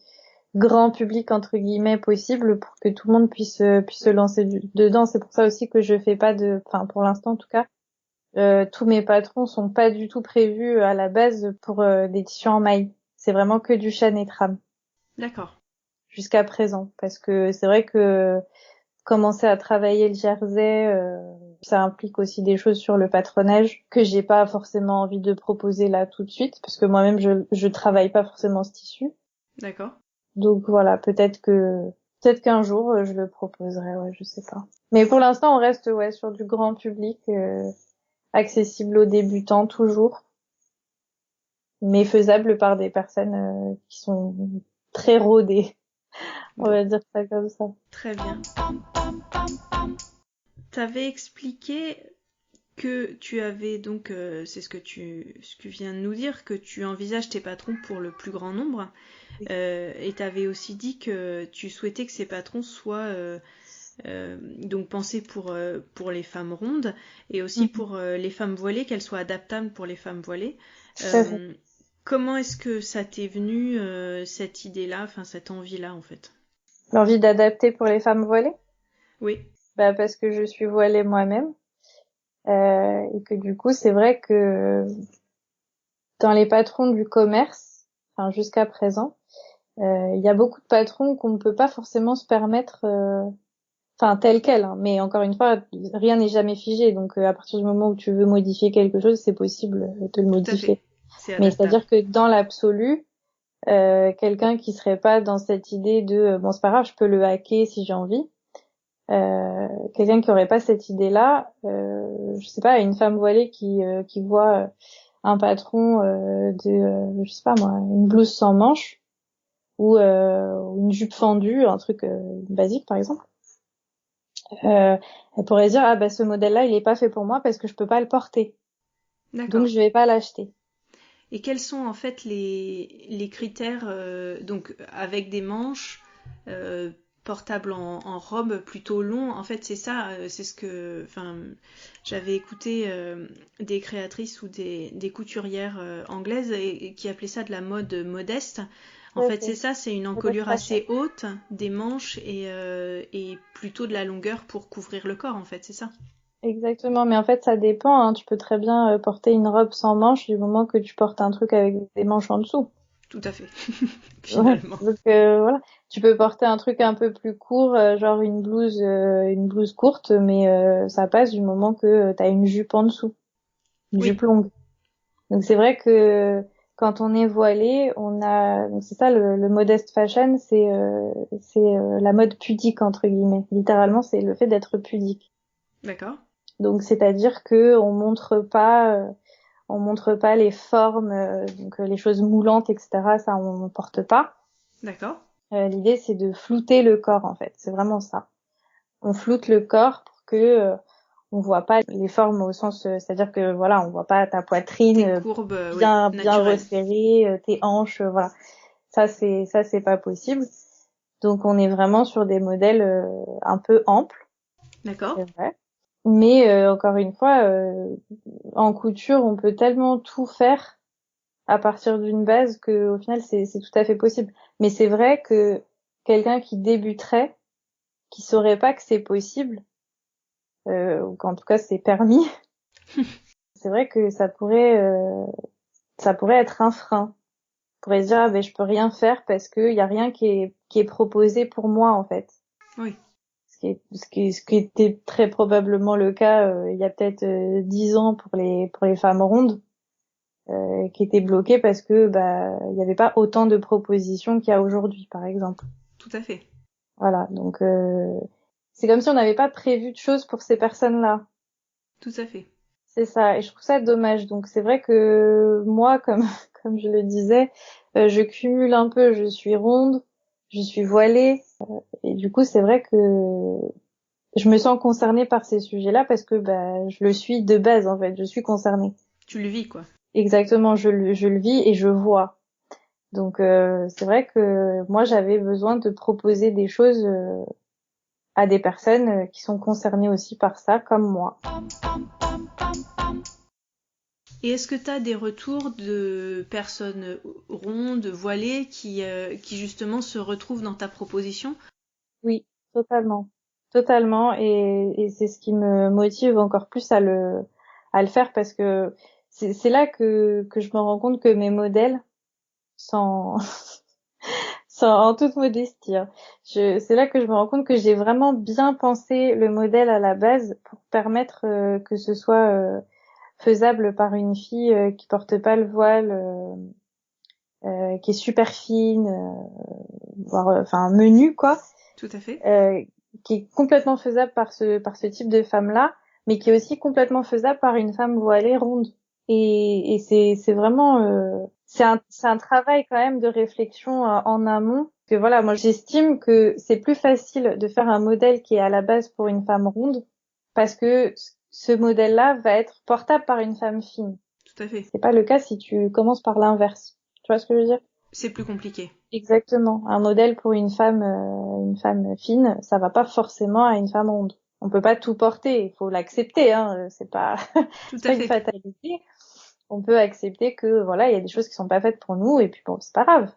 grand public entre guillemets possible pour que tout le monde puisse se lancer dedans. C'est pour ça aussi que je fais pas enfin pour l'instant en tout cas, tous mes patrons sont pas du tout prévus à la base pour des tissus en maille. C'est vraiment que du châne et trame D'accord. jusqu'à présent parce que c'est vrai que commencer à travailler le jersey, ça implique aussi des choses sur le patronage que j'ai pas forcément envie de proposer là tout de suite parce que moi-même je travaille pas forcément ce tissu. D'accord. Donc voilà, peut-être qu'un jour je le proposerai, ouais, je sais pas. Mais pour l'instant, on reste ouais sur du grand public, accessible aux débutants toujours, mais faisable par des personnes qui sont très rodées, on Bon, va dire ça comme ça. très bien. T'avais expliqué que tu avais donc, c'est ce que viens de nous dire, que tu envisages tes patrons pour le plus grand nombre. Et t'avais aussi dit que tu souhaitais que ces patrons soient donc pensés pour les femmes rondes et aussi Mhm. pour les femmes voilées, qu'elles soient adaptables pour les femmes voilées. Tout à fait. Euh, Comment est-ce que ça t'est venu cette idée-là, enfin cette envie-là en fait? L'envie d'adapter pour les femmes voilées, Oui. bah parce que je suis voilée moi-même, et que du coup, c'est vrai que dans les patrons du commerce, enfin jusqu'à présent, il y a beaucoup de patrons qu'on ne peut pas forcément se permettre, enfin tel quel, hein. Mais encore une fois, rien n'est jamais figé, donc à partir du moment où tu veux modifier quelque chose, c'est possible de le Tout à modifier. fait. C'est Mais adaptable. c'est-à-dire que dans l'absolu, quelqu'un qui serait pas dans cette idée de bon c'est pas grave, je peux le hacker si j'ai envie. Quelqu'un qui aurait pas cette idée-là, je sais pas, une femme voilée qui voit un patron je sais pas moi, une blouse sans manches ou une jupe fendue, un truc basique par exemple. Elle pourrait dire ah bah ce modèle-là il est pas fait pour moi parce que je peux pas le porter, donc D'accord. je vais pas l'acheter. Et quels sont en fait les critères, donc avec des manches euh, portables en robe plutôt long, en fait c'est ça, c'est ce que, enfin, j'avais écouté des créatrices ou des couturières anglaises et qui appelaient ça de la mode modeste. En Ouais, fait c'est ça, c'est une modèle encolure fashion. assez haute, des manches et plutôt de la longueur pour couvrir le corps en fait, c'est ça. Exactement, mais en fait ça dépend, hein. Tu peux très bien porter une robe sans manches du moment que tu portes un truc avec des manches en dessous. Tout à fait. Ouais, Finalement. donc voilà, tu peux porter un truc un peu plus court, genre une blouse courte, mais ça passe du moment que t'as une jupe en dessous, une Oui. jupe longue. Donc c'est vrai que quand on est voilé, donc c'est ça le modest fashion, c'est la mode pudique entre guillemets. Littéralement, c'est le fait d'être pudique. D'accord. Donc c'est-à-dire que on montre pas les formes, donc les choses moulantes, etc. Ça on porte pas. D'accord. L'idée c'est de flouter le corps en fait. C'est vraiment ça. On floute le corps pour que on voit pas les formes au sens, c'est-à-dire que voilà, on voit pas ta poitrine Tes courbes, oui, bien naturelles. resserrée, tes hanches, voilà. Ça c'est pas possible. Donc on est vraiment sur des modèles un peu amples, D'accord. c'est vrai. Mais encore une fois, en couture, on peut tellement tout faire à partir d'une base que au final c'est tout à fait possible. Mais c'est vrai que quelqu'un qui débuterait, qui saurait pas que c'est possible, ou qu'en tout cas c'est permis, c'est vrai que ça pourrait être un frein. On pourrait se dire ah ben je peux rien faire parce que y a rien qui est proposé pour moi en fait. Oui. Ce qui était très probablement le cas il y a peut-être 10 ans pour les femmes rondes. Qui étaient bloquées parce que bah il n'y avait pas autant de propositions qu'il y a aujourd'hui par exemple. Tout à fait. Voilà, donc c'est comme si on n'avait pas prévu de choses pour ces personnes-là. Tout à fait. C'est ça, et je trouve ça dommage. Donc c'est vrai que moi, comme comme je le disais, je cumule un peu. Je suis ronde, je suis voilée, et du coup c'est vrai que je me sens concernée par ces sujets-là parce que bah je le suis de base en fait. Je suis concernée. Tu le vis, quoi. Exactement, je le vis et je vois. Donc c'est vrai que moi j'avais besoin de proposer des choses à des personnes qui sont concernées aussi par ça, comme moi. Et est-ce que tu as des retours de personnes rondes, voilées, qui justement se retrouvent dans ta proposition? Oui, totalement, totalement, et c'est ce qui me motive encore plus à le faire parce que c'est là que je me rends compte que mes modèles, sans sans en toute modestie, hein, c'est là que je me rends compte que j'ai vraiment bien pensé le modèle à la base pour permettre que ce soit faisable par une fille qui porte pas le voile, qui est super fine, voire enfin menue quoi, Tout à fait. euh, qui est complètement faisable par ce type de femme-là, mais qui est aussi complètement faisable par une femme voilée ronde. Et c'est vraiment c'est un travail quand même de réflexion en amont. Que voilà, moi j'estime que c'est plus facile de faire un modèle qui est à la base pour une femme ronde parce que ce modèle-là va être portable par une femme fine. Tout à fait. C'est pas le cas si tu commences par l'inverse. Tu vois ce que je veux dire? C'est plus compliqué. Exactement. Un modèle pour une femme fine, ça va pas forcément à une femme ronde. On peut pas tout porter, il faut l'accepter, hein. C'est pas, Tout c'est à pas une fait. fatalité. On peut accepter que voilà, il y a des choses qui sont pas faites pour nous, et puis bon, c'est pas grave.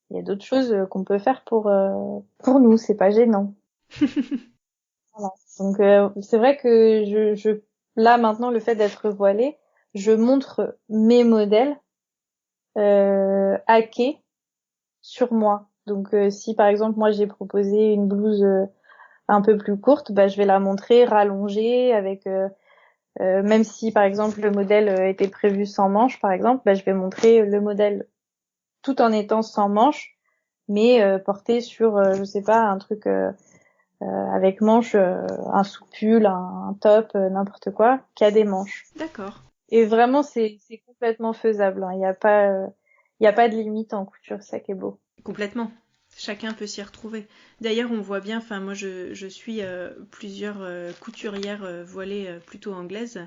Il y a d'autres choses qu'on peut faire pour nous, c'est pas gênant. Voilà. Donc c'est vrai que là maintenant, le fait d'être voilée, je montre mes modèles hackés sur moi. Donc si par exemple moi j'ai proposé une blouse un peu plus courte, bah je vais la montrer rallongée avec même si par exemple le modèle était prévu sans manches par exemple, bah je vais montrer le modèle tout en étant sans manches, mais porté sur je sais pas un truc avec manches, un sous-pull, un top, n'importe quoi, qui a des manches. D'accord. Et vraiment c'est complètement faisable. Hein. Il y a pas de limite en couture, c'est ça qui est beau. Complètement. Chacun peut s'y retrouver. D'ailleurs, on voit bien, enfin moi je suis plusieurs couturières voilées plutôt anglaises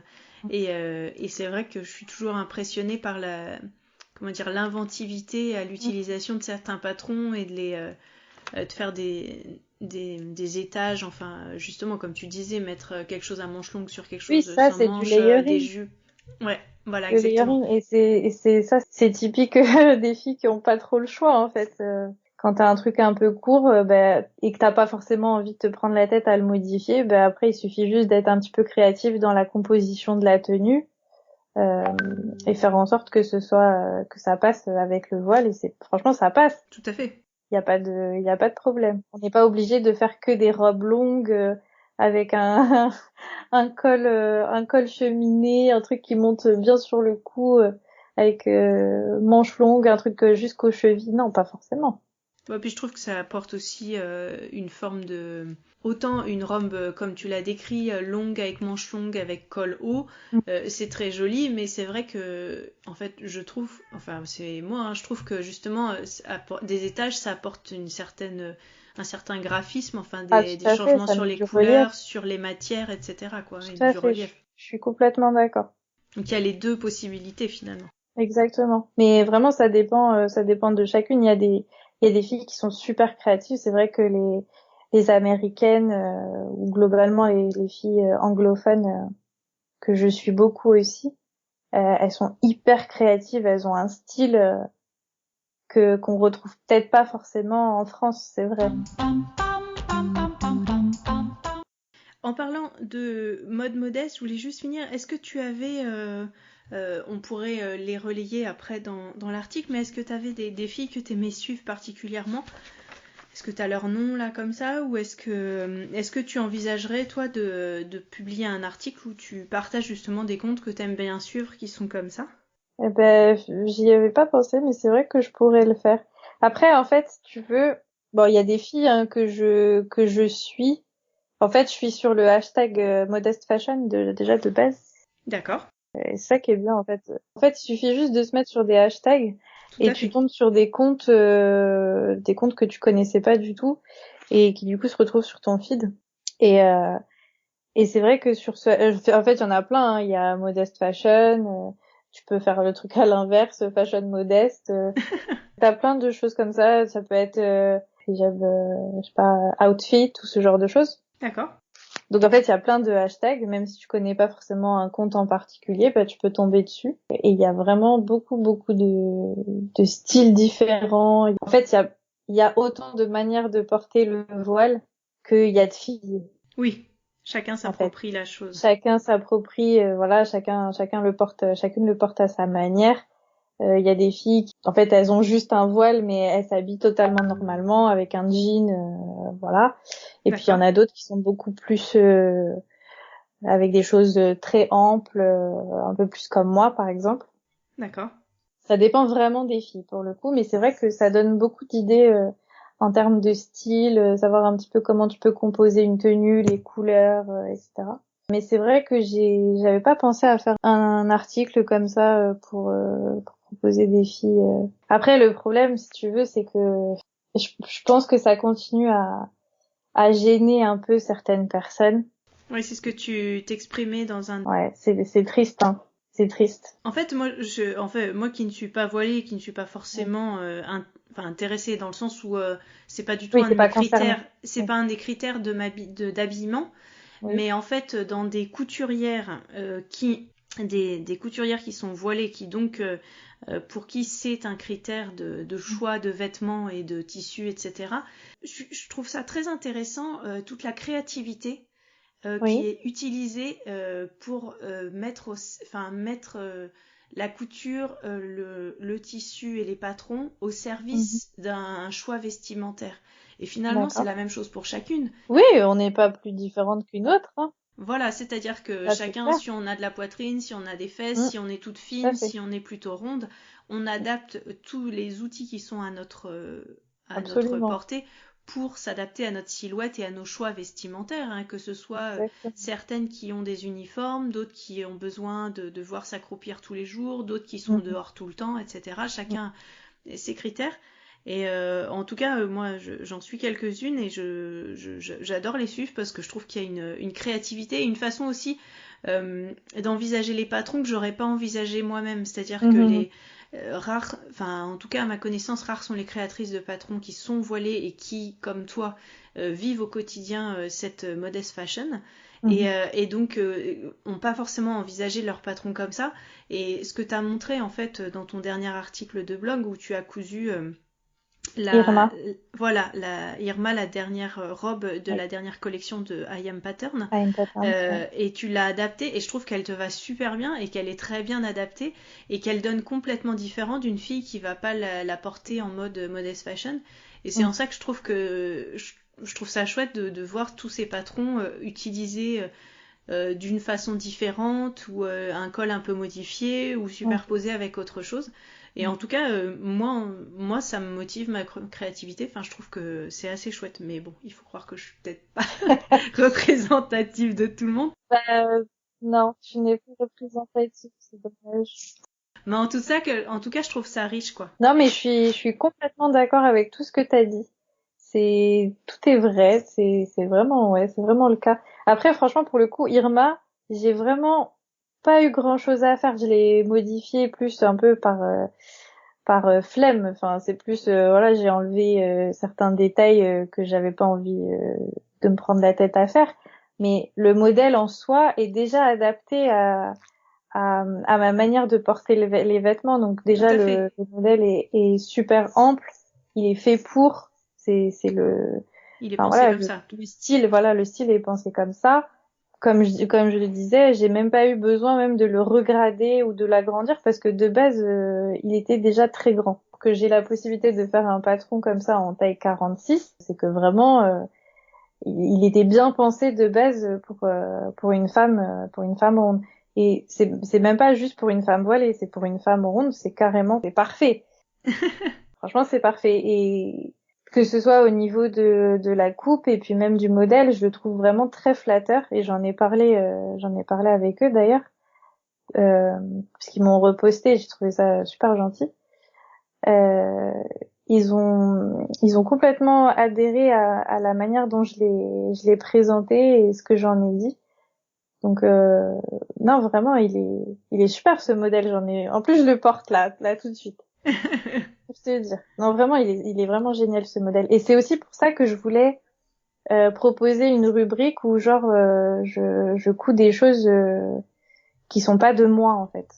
et c'est vrai que je suis toujours impressionnée par la comment dire l'inventivité à l'utilisation de certains patrons et de faire des étages, enfin justement comme tu disais, mettre quelque chose à manches longues sur quelque Oui, chose ça sans c'est du manches, des layering. jupes. Ouais, voilà Le exactement. layering et c'est ça c'est typique des filles qui ont pas trop le choix en fait. Quand t'as un truc un peu court bah, et que t'as pas forcément envie de te prendre la tête à le modifier, bah après il suffit juste d'être un petit peu créatif dans la composition de la tenue et faire en sorte que que ça passe avec le voile, et franchement ça passe. Tout à fait. Il y a pas de problème. On n'est pas obligé de faire que des robes longues avec un col cheminé, un truc qui monte bien sur le cou, avec manches longues, un truc jusqu'aux chevilles. Non, pas forcément. Ouais, puis je trouve que ça apporte aussi une forme de... Autant une robe, comme tu l'as décrit, longue avec manches longues, avec col haut, c'est très joli, mais c'est vrai que, en fait, je trouve, enfin, c'est moi, hein, je trouve que justement, des étages, ça apporte un certain graphisme, enfin, Ah, tout des à fait, changements ça sur met les du relief. couleurs, sur les matières, etc., quoi, et Tout à du fait, relief. je suis complètement d'accord. Donc il y a les deux possibilités, finalement. Exactement. Mais vraiment, ça dépend de chacune. Il y a des filles qui sont super créatives. C'est vrai que les Américaines, ou globalement les filles anglophones, que je suis beaucoup aussi, elles sont hyper créatives. Elles ont un style qu'on retrouve peut-être pas forcément en France, c'est vrai. En parlant de mode modeste, je voulais juste finir. Est-ce que tu avais, on pourrait les relayer après dans l'article, mais est-ce que tu avais des filles que tu aimais suivre particulièrement? Est-ce que tu as leur nom là comme ça? Ou est-ce que tu envisagerais, toi, de publier un article où tu partages justement des comptes que tu aimes bien suivre qui sont comme ça? Eh ben, j'y avais pas pensé, mais c'est vrai que je pourrais le faire. Après, en fait, si tu veux, bon, il y a des filles hein, que je suis. En fait, je suis sur le hashtag Modest Fashion déjà de base. D'accord, Et c'est ça qui est bien en fait. En fait, il suffit juste de se mettre sur des hashtags tout et à tu fait. tombes sur des comptes que tu connaissais pas du tout et qui du coup se retrouvent sur ton feed. Et et c'est vrai que en fait, il y en a plein. Hein. Il y a Modest Fashion. Tu peux faire le truc à l'inverse, Fashion Modeste. T'as plein de choses comme ça. Ça peut être hijab, je sais pas, outfit, tout ce genre de choses. D'accord. Donc en fait, il y a plein de hashtags, même si tu connais pas forcément un compte en particulier, bah, tu peux tomber dessus. Et il y a vraiment beaucoup de styles différents. En fait, il y a autant de manières de porter le voile qu'il y a de filles, Oui, chacun en fait. s'approprie la chose. Chacun s'approprie, voilà, chacune le porte à sa manière. Il y a des filles qui, en fait, elles ont juste un voile, mais elles s'habillent totalement normalement avec un jean, voilà. Et puis il y en D'accord, a d'autres qui sont beaucoup plus avec des choses très amples, un peu plus comme moi par exemple. d'accord. Ça dépend vraiment des filles pour le coup, mais c'est vrai que ça donne beaucoup d'idées en termes de style, savoir un petit peu comment tu peux composer une tenue, les couleurs, etc. Mais c'est vrai que j'avais pas pensé à faire un article comme ça pour proposer des filles. Après, le problème, si tu veux, c'est que je pense que ça continue à gêner un peu certaines personnes. Oui, c'est ce que tu t'exprimais dans un... Ouais, c'est triste, hein. C'est triste. En fait, moi qui ne suis pas voilée, qui ne suis pas forcément enfin, intéressée dans le sens où c'est pas du tout Oui, un t'es de mes pas concerné. critères, c'est Oui. pas un des critères d'habillement, Oui. mais en fait, dans des couturières des couturières qui sont voilées, qui donc pour qui c'est un critère de choix de vêtements et de tissus, etc. Je trouve ça très intéressant, toute la créativité qui Oui. est utilisé pour mettre la couture, le tissu et les patrons au Mhm. service d'un choix vestimentaire. Et finalement, c'est D'accord. la même chose pour chacune. Oui, on n'est pas plus différente qu'une autre, hein. Voilà, c'est-à-dire que Ça, c'est chacun, clair. si on a de la poitrine, si on a des fesses, Mm, si on est toute tout à fine, fait. si on est plutôt ronde, on adapte tous les outils qui sont à notre Absolument. portée pour s'adapter à notre silhouette et à nos choix vestimentaires, hein, que ce soit Exactement. certaines qui ont des uniformes, d'autres qui ont besoin de devoir s'accroupir tous les jours, d'autres qui sont Mhm. dehors tout le temps, etc. Mm. Chacun a ses critères. Et en tout cas, moi, j'en suis quelques-unes et j'adore les suivre parce que je trouve qu'il y a une créativité et une façon aussi d'envisager les patrons que j'aurais pas envisagé moi-même. C'est-à-dire que Mhm. les rares, enfin, en tout cas, à ma connaissance, rares sont les créatrices de patrons qui sont voilées et qui, comme toi, vivent au quotidien cette modest fashion. Mhm. Et donc, n'ont pas forcément envisagé leur patron comme ça. Et ce que tu as montré, en fait, dans ton dernier article de blog où tu as cousu Irma. Voilà, la Irma, la dernière robe de la dernière collection de I Am Pattern. I Am Pattern, et tu l'as adaptée et je trouve qu'elle te va super bien et qu'elle est très bien adaptée et qu'elle donne complètement différent d'une fille qui va pas la porter en mode modest fashion. Et c'est en ça que je trouve je trouve ça chouette de voir tous ces patrons utilisés d'une façon différente ou un col un peu modifié ou superposé avec autre chose. Et en tout cas, moi, ça me motive ma créativité. Enfin, je trouve que c'est assez chouette. Mais bon, il faut croire que je suis peut-être pas représentative de tout le monde. Non, tu n'es plus représentative, c'est dommage. Mais en tout cas, je trouve ça riche, quoi. Non, mais je suis complètement d'accord avec tout ce que t'as dit. Tout est vrai, c'est vraiment, ouais, c'est vraiment le cas. Après, franchement, pour le coup, Irma, j'ai vraiment pas eu grand chose à faire. Je l'ai modifié plus un peu par flemme. Enfin, c'est plus, voilà, j'ai enlevé certains détails que j'avais pas envie de me prendre la tête à faire. Mais le modèle en soi est déjà adapté à ma manière de porter les vêtements. Donc déjà, le modèle est super ample. Il est fait pour. Il est Enfin, pensé voilà, comme ça. le style, voilà, le style est pensé comme ça. Comme je le disais, j'ai même pas eu besoin même de le regrader ou de l'agrandir parce que de base, il était déjà très grand. Que j'ai la possibilité de faire un patron comme ça en taille 46, c'est que vraiment, il était bien pensé de base pour une femme ronde. Et c'est même pas juste pour une femme voilée, c'est pour une femme ronde, c'est parfait. Franchement, c'est parfait. Et que ce soit au niveau de la coupe et puis même du modèle, je le trouve vraiment très flatteur. Et j'en ai parlé avec eux d'ailleurs, parce qu'ils m'ont reposté. J'ai trouvé ça super gentil. Euh, ils ont complètement adhéré à la manière dont je l'ai présenté et ce que j'en ai dit. Donc non, vraiment, il est super ce modèle. En plus je le porte là tout de suite. Pour te dire. Non, vraiment, il est vraiment génial ce modèle. Et c'est aussi pour ça que je voulais proposer une rubrique où genre je couds des choses qui sont pas de moi en fait,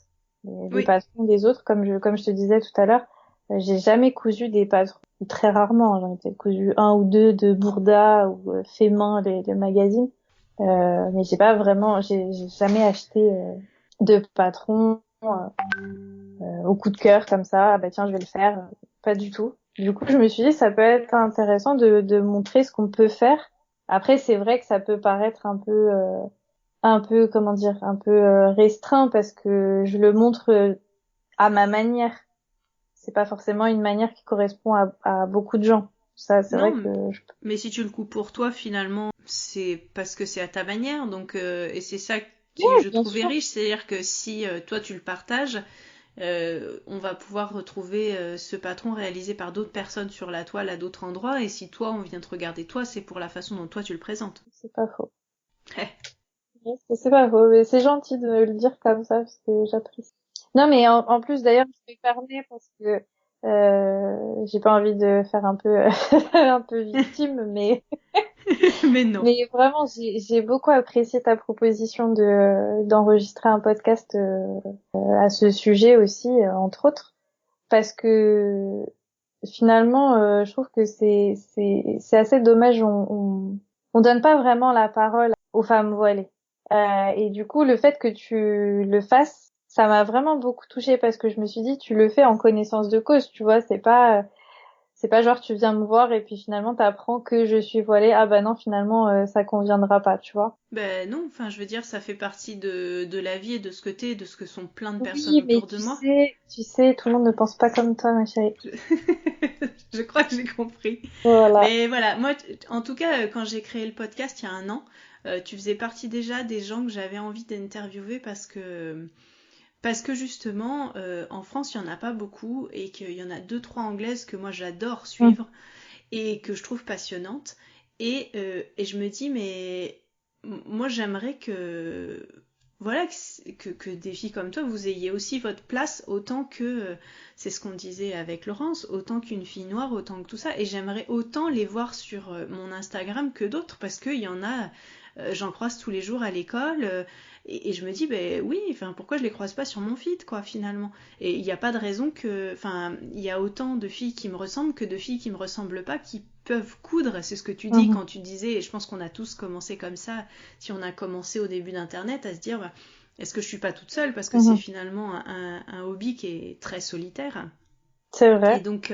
des patrons des autres, comme je te disais tout à l'heure. J'ai jamais cousu des patrons, ou très rarement. J'en ai peut-être cousu un ou deux de Bourda ou fait main les magazines. Mais j'ai jamais acheté de patron au coup de cœur comme ça. Ah bah tiens, je vais le faire. Pas du tout. Du coup, je me suis dit ça peut être intéressant de montrer ce qu'on peut faire. Après, c'est vrai que ça peut paraître un peu comment dire, un peu restreint parce que je le montre à ma manière. C'est pas forcément une manière qui correspond à beaucoup de gens. Ça, c'est vrai Non, que mais si tu le coupes pour toi, finalement, c'est parce que c'est à ta manière. Donc, et c'est ça qui, ouais, je bien trouvais sûr. riche. C'est-à-dire que si toi, tu le partages, on va pouvoir retrouver ce patron réalisé par d'autres personnes sur la toile à d'autres endroits. Et si toi, on vient te regarder toi, c'est pour la façon dont toi, tu le présentes. C'est pas faux. C'est pas faux, mais c'est gentil de me le dire comme ça parce que j'apprécie. Non, mais en plus d'ailleurs, je me permets parce que j'ai pas envie de faire un peu un peu victime, Mais non. mais vraiment j'ai beaucoup apprécié ta proposition de d'enregistrer un podcast à ce sujet aussi, entre autres, parce que finalement, je trouve que c'est assez dommage. On donne pas vraiment la parole aux femmes voilées. Et du coup, le fait que tu le fasses, ça m'a vraiment beaucoup touchée parce que je me suis dit, tu le fais en connaissance de cause, tu vois. C'est pas genre tu viens me voir et puis finalement t'apprends que je suis voilée. Ah bah non, finalement ça conviendra pas, tu vois. Ben non, enfin, je veux dire, ça fait partie de la vie et de ce que t'es, de ce que sont plein de personnes Oui, mais autour de moi. tu sais, tout le monde ne pense pas comme toi, ma chérie. Je crois que j'ai compris. Voilà. Mais voilà, moi, en tout cas, quand j'ai créé le podcast il y a un an, tu faisais partie déjà des gens que j'avais envie d'interviewer parce que justement, en France, il n'y en a pas beaucoup et qu'il y en a deux, trois anglaises que moi j'adore Mm. suivre et que je trouve passionnantes. Et je me dis, mais moi j'aimerais que, voilà, que des filles comme toi, vous ayez aussi votre place autant que, c'est ce qu'on disait avec Laurence, autant qu'une fille noire, autant que tout ça. Et j'aimerais autant les voir sur mon Instagram que d'autres parce qu'il y en a j'en croise tous les jours à l'école, et je me dis, ben oui, enfin, pourquoi je les croise pas sur mon feed, quoi, finalement. Et il n'y a pas de raison que, enfin, il y a autant de filles qui me ressemblent que de filles qui me ressemblent pas, qui peuvent coudre. C'est ce que tu dis quand tu disais, et je pense qu'on a tous commencé comme ça, si on a commencé au début d'Internet, à se dire, bah, est-ce que je suis pas toute seule, parce que c'est finalement un hobby qui est très solitaire. C'est vrai. Et donc,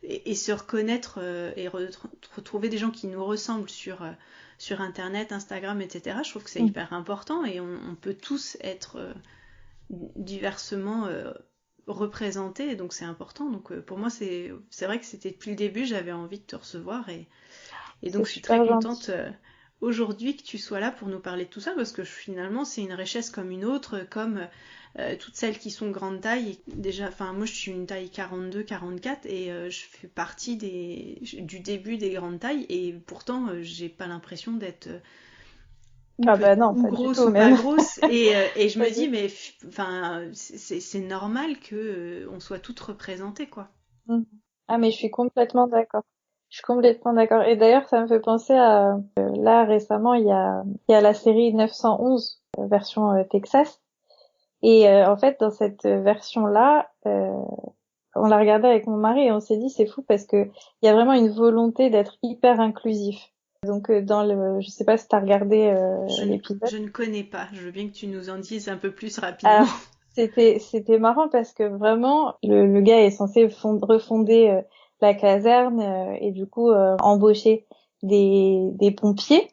et se reconnaître et retrouver des gens qui nous ressemblent sur Internet, Instagram, etc. Je trouve que c'est hyper important, et on peut tous être diversement représentés, et donc c'est important. Donc pour moi, c'est vrai que c'était depuis le début, j'avais envie de te recevoir, et donc je suis très contente aujourd'hui que tu sois là pour nous parler de tout ça, parce que finalement c'est une richesse comme une autre, comme toutes celles qui sont grande taille. Déjà, enfin moi je suis une taille 42-44, et je fais partie du début des grandes tailles, et pourtant j'ai pas l'impression d'être non, ou pas grosse du tout, ou même. pas grosse, et je me dis, mais enfin c'est normal que on soit toutes représentées, quoi. Ah, mais je suis complètement d'accord. Je suis complètement d'accord. Et d'ailleurs, ça me fait penser à là récemment, il y a la série 911 version Texas. Et en fait, dans cette version-là, on l'a regardée avec mon mari et on s'est dit c'est fou parce que il y a vraiment une volonté d'être hyper inclusif. Donc je sais pas si t'as regardé l'épisode. Je ne connais pas. Je veux bien que tu nous en dises un peu plus rapidement. Alors, c'était marrant parce que vraiment le gars est censé refonder la caserne et du coup embaucher des pompiers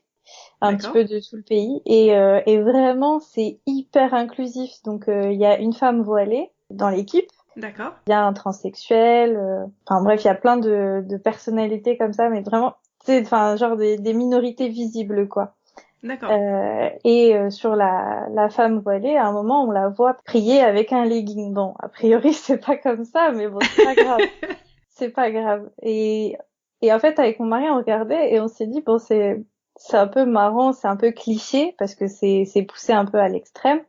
un petit peu de tout le pays et vraiment c'est hyper inclusif. Donc il y a une femme voilée dans l'équipe. D'accord. Il y a un transsexuel, enfin bref, il y a plein de personnalités comme ça, mais vraiment, c'est enfin genre des minorités visibles quoi. D'accord. Sur la femme voilée, à un moment, on la voit prier avec un legging. Bon, a priori, c'est pas comme ça, mais bon, c'est pas grave. C'est pas grave. Et en fait, avec mon mari, on regardait et on s'est dit, bon, c'est un peu marrant, c'est un peu cliché parce que c'est poussé un peu à l'extrême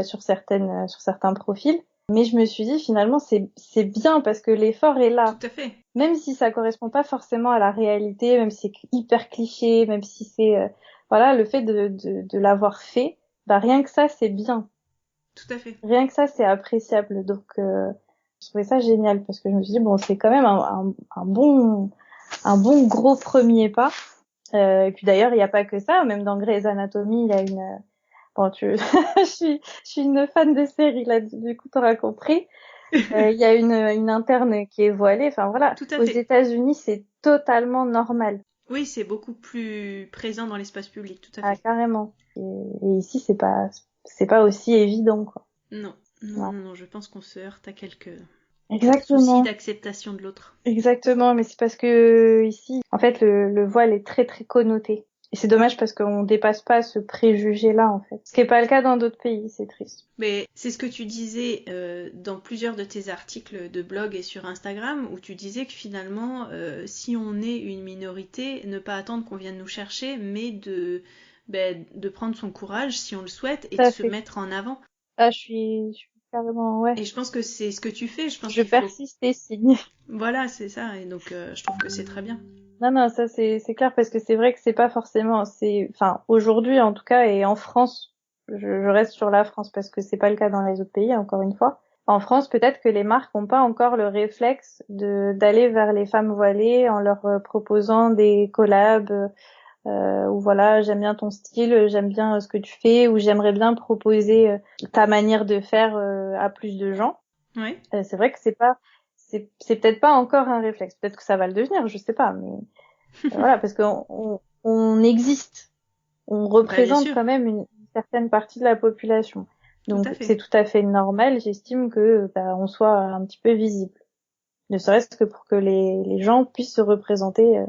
sur certains profils. Mais je me suis dit finalement c'est bien parce que l'effort est là. Tout à fait. Même si ça correspond pas forcément à la réalité, même si c'est hyper cliché, même si c'est voilà, le fait de l'avoir fait, bah rien que ça c'est bien. Tout à fait. Rien que ça c'est appréciable. Donc je trouvais ça génial parce que je me suis dit bon c'est quand même un bon gros premier pas. Et puis d'ailleurs il y a pas que ça, même dans Grey's Anatomy il y a une bon, je suis une fan des séries, là, du coup, t'auras compris. Il y a une interne qui est voilée. Enfin, voilà. Tout à Aux fait. États-Unis, c'est totalement normal. Oui, c'est beaucoup plus présent dans l'espace public, tout à fait. Ah, carrément. Et ici, c'est pas aussi évident, quoi. Non. Ouais. Non, je pense qu'on se heurte à quelques soucis Exactement. d'acceptation de l'autre. Exactement. Mais c'est parce que ici, en fait, le voile est très, très connoté. Et c'est dommage parce qu'on dépasse pas ce préjugé-là, en fait. Ce qui est pas le cas dans d'autres pays, c'est triste. Mais c'est ce que tu disais dans plusieurs de tes articles de blog et sur Instagram, où tu disais que finalement, si on est une minorité, ne pas attendre qu'on vienne nous chercher, mais de prendre son courage si on le souhaite, et de se mettre en avant. Ah, je suis carrément, ouais. Et je pense que c'est ce que tu fais. Je pense Je qu'il faut... persiste et signe. Voilà, c'est ça. Et donc, je trouve que c'est très bien. Non, ça c'est clair parce que c'est vrai que c'est pas forcément, enfin aujourd'hui en tout cas et en France, je reste sur la France parce que c'est pas le cas dans les autres pays encore une fois. En France, peut-être que les marques ont pas encore le réflexe d'aller vers les femmes voilées en leur proposant des collabs ou voilà, j'aime bien ton style, j'aime bien ce que tu fais ou j'aimerais bien proposer ta manière de faire à plus de gens. Oui. C'est vrai que c'est peut-être pas encore un réflexe. Peut-être que ça va le devenir, je sais pas, mais voilà, parce qu'on existe, on Bien représente sûr. quand même une certaine partie de la population. Tout Donc à fait. c'est tout à fait normal, j'estime que on soit un petit peu visible. Ne serait-ce que pour que les gens puissent se représenter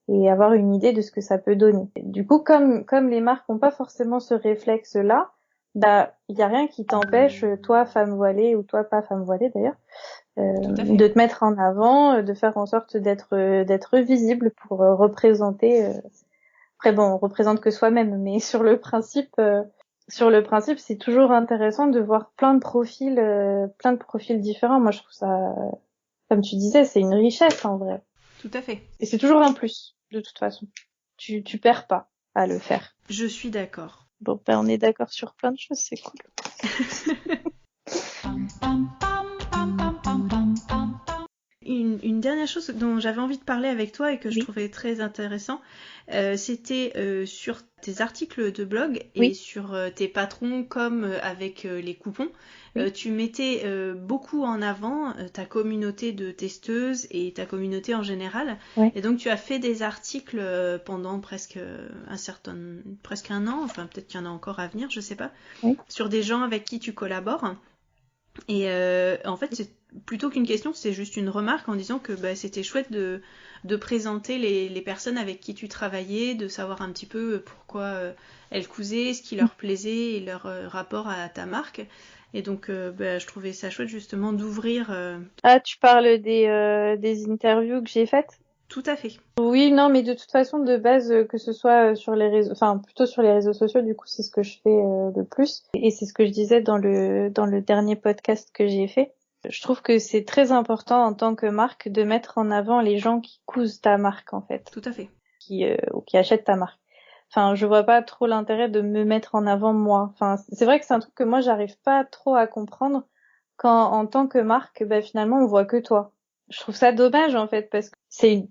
et avoir une idée de ce que ça peut donner. Du coup, comme les marques n'ont pas forcément ce réflexe-là, bah il y a rien qui t'empêche, toi femme voilée ou toi pas femme voilée d'ailleurs, de te mettre en avant, de faire en sorte d'être visible pour représenter. Après bon, on représente que soi-même, mais sur le principe, c'est toujours intéressant de voir plein de profils différents. Moi, je trouve ça, comme tu disais, c'est une richesse en vrai. Tout à fait. Et c'est toujours un plus, de toute façon. Tu perds pas. à le faire. Je suis d'accord. Bon, on est d'accord sur plein de choses, c'est cool. Une dernière chose dont j'avais envie de parler avec toi et que je trouvais très intéressant, c'était sur tes articles de blog et sur tes patrons comme avec les coupons. Tu mettais beaucoup en avant ta communauté de testeuses et ta communauté en général. Et donc tu as fait des articles pendant presque un an, enfin peut-être qu'il y en a encore à venir, je sais pas, sur des gens avec qui tu collabores. Et en fait, c'est plutôt qu'une question, c'est juste une remarque en disant que c'était chouette de présenter les personnes avec qui tu travaillais, de savoir un petit peu pourquoi elles cousaient, ce qui leur plaisait et leur rapport à ta marque. Et donc, je trouvais ça chouette justement d'ouvrir. Ah, tu parles des interviews que j'ai faites? Tout à fait. Oui, non, mais de toute façon, de base, que ce soit sur les réseaux, enfin plutôt sur les réseaux sociaux, du coup, c'est ce que je fais le plus. Et c'est ce que je disais dans le dernier podcast que j'ai fait. Je trouve que c'est très important en tant que marque de mettre en avant les gens qui cousent ta marque, en fait. Tout à fait. Ou qui achètent ta marque. Enfin, je vois pas trop l'intérêt de me mettre en avant moi. Enfin, c'est vrai que c'est un truc que moi, j'arrive pas trop à comprendre quand, en tant que marque, finalement, on voit que toi. Je trouve ça dommage, en fait, parce que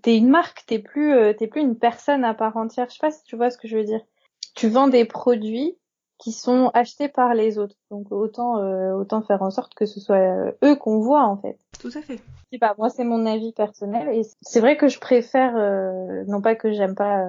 t'es une marque, t'es plus une personne à part entière. Je sais pas si tu vois ce que je veux dire. Tu vends des produits qui sont achetés par les autres. Donc, autant faire en sorte que ce soit eux qu'on voit, en fait. Tout à fait. Je sais pas, moi c'est mon avis personnel et c'est vrai que je préfère, non pas que j'aime pas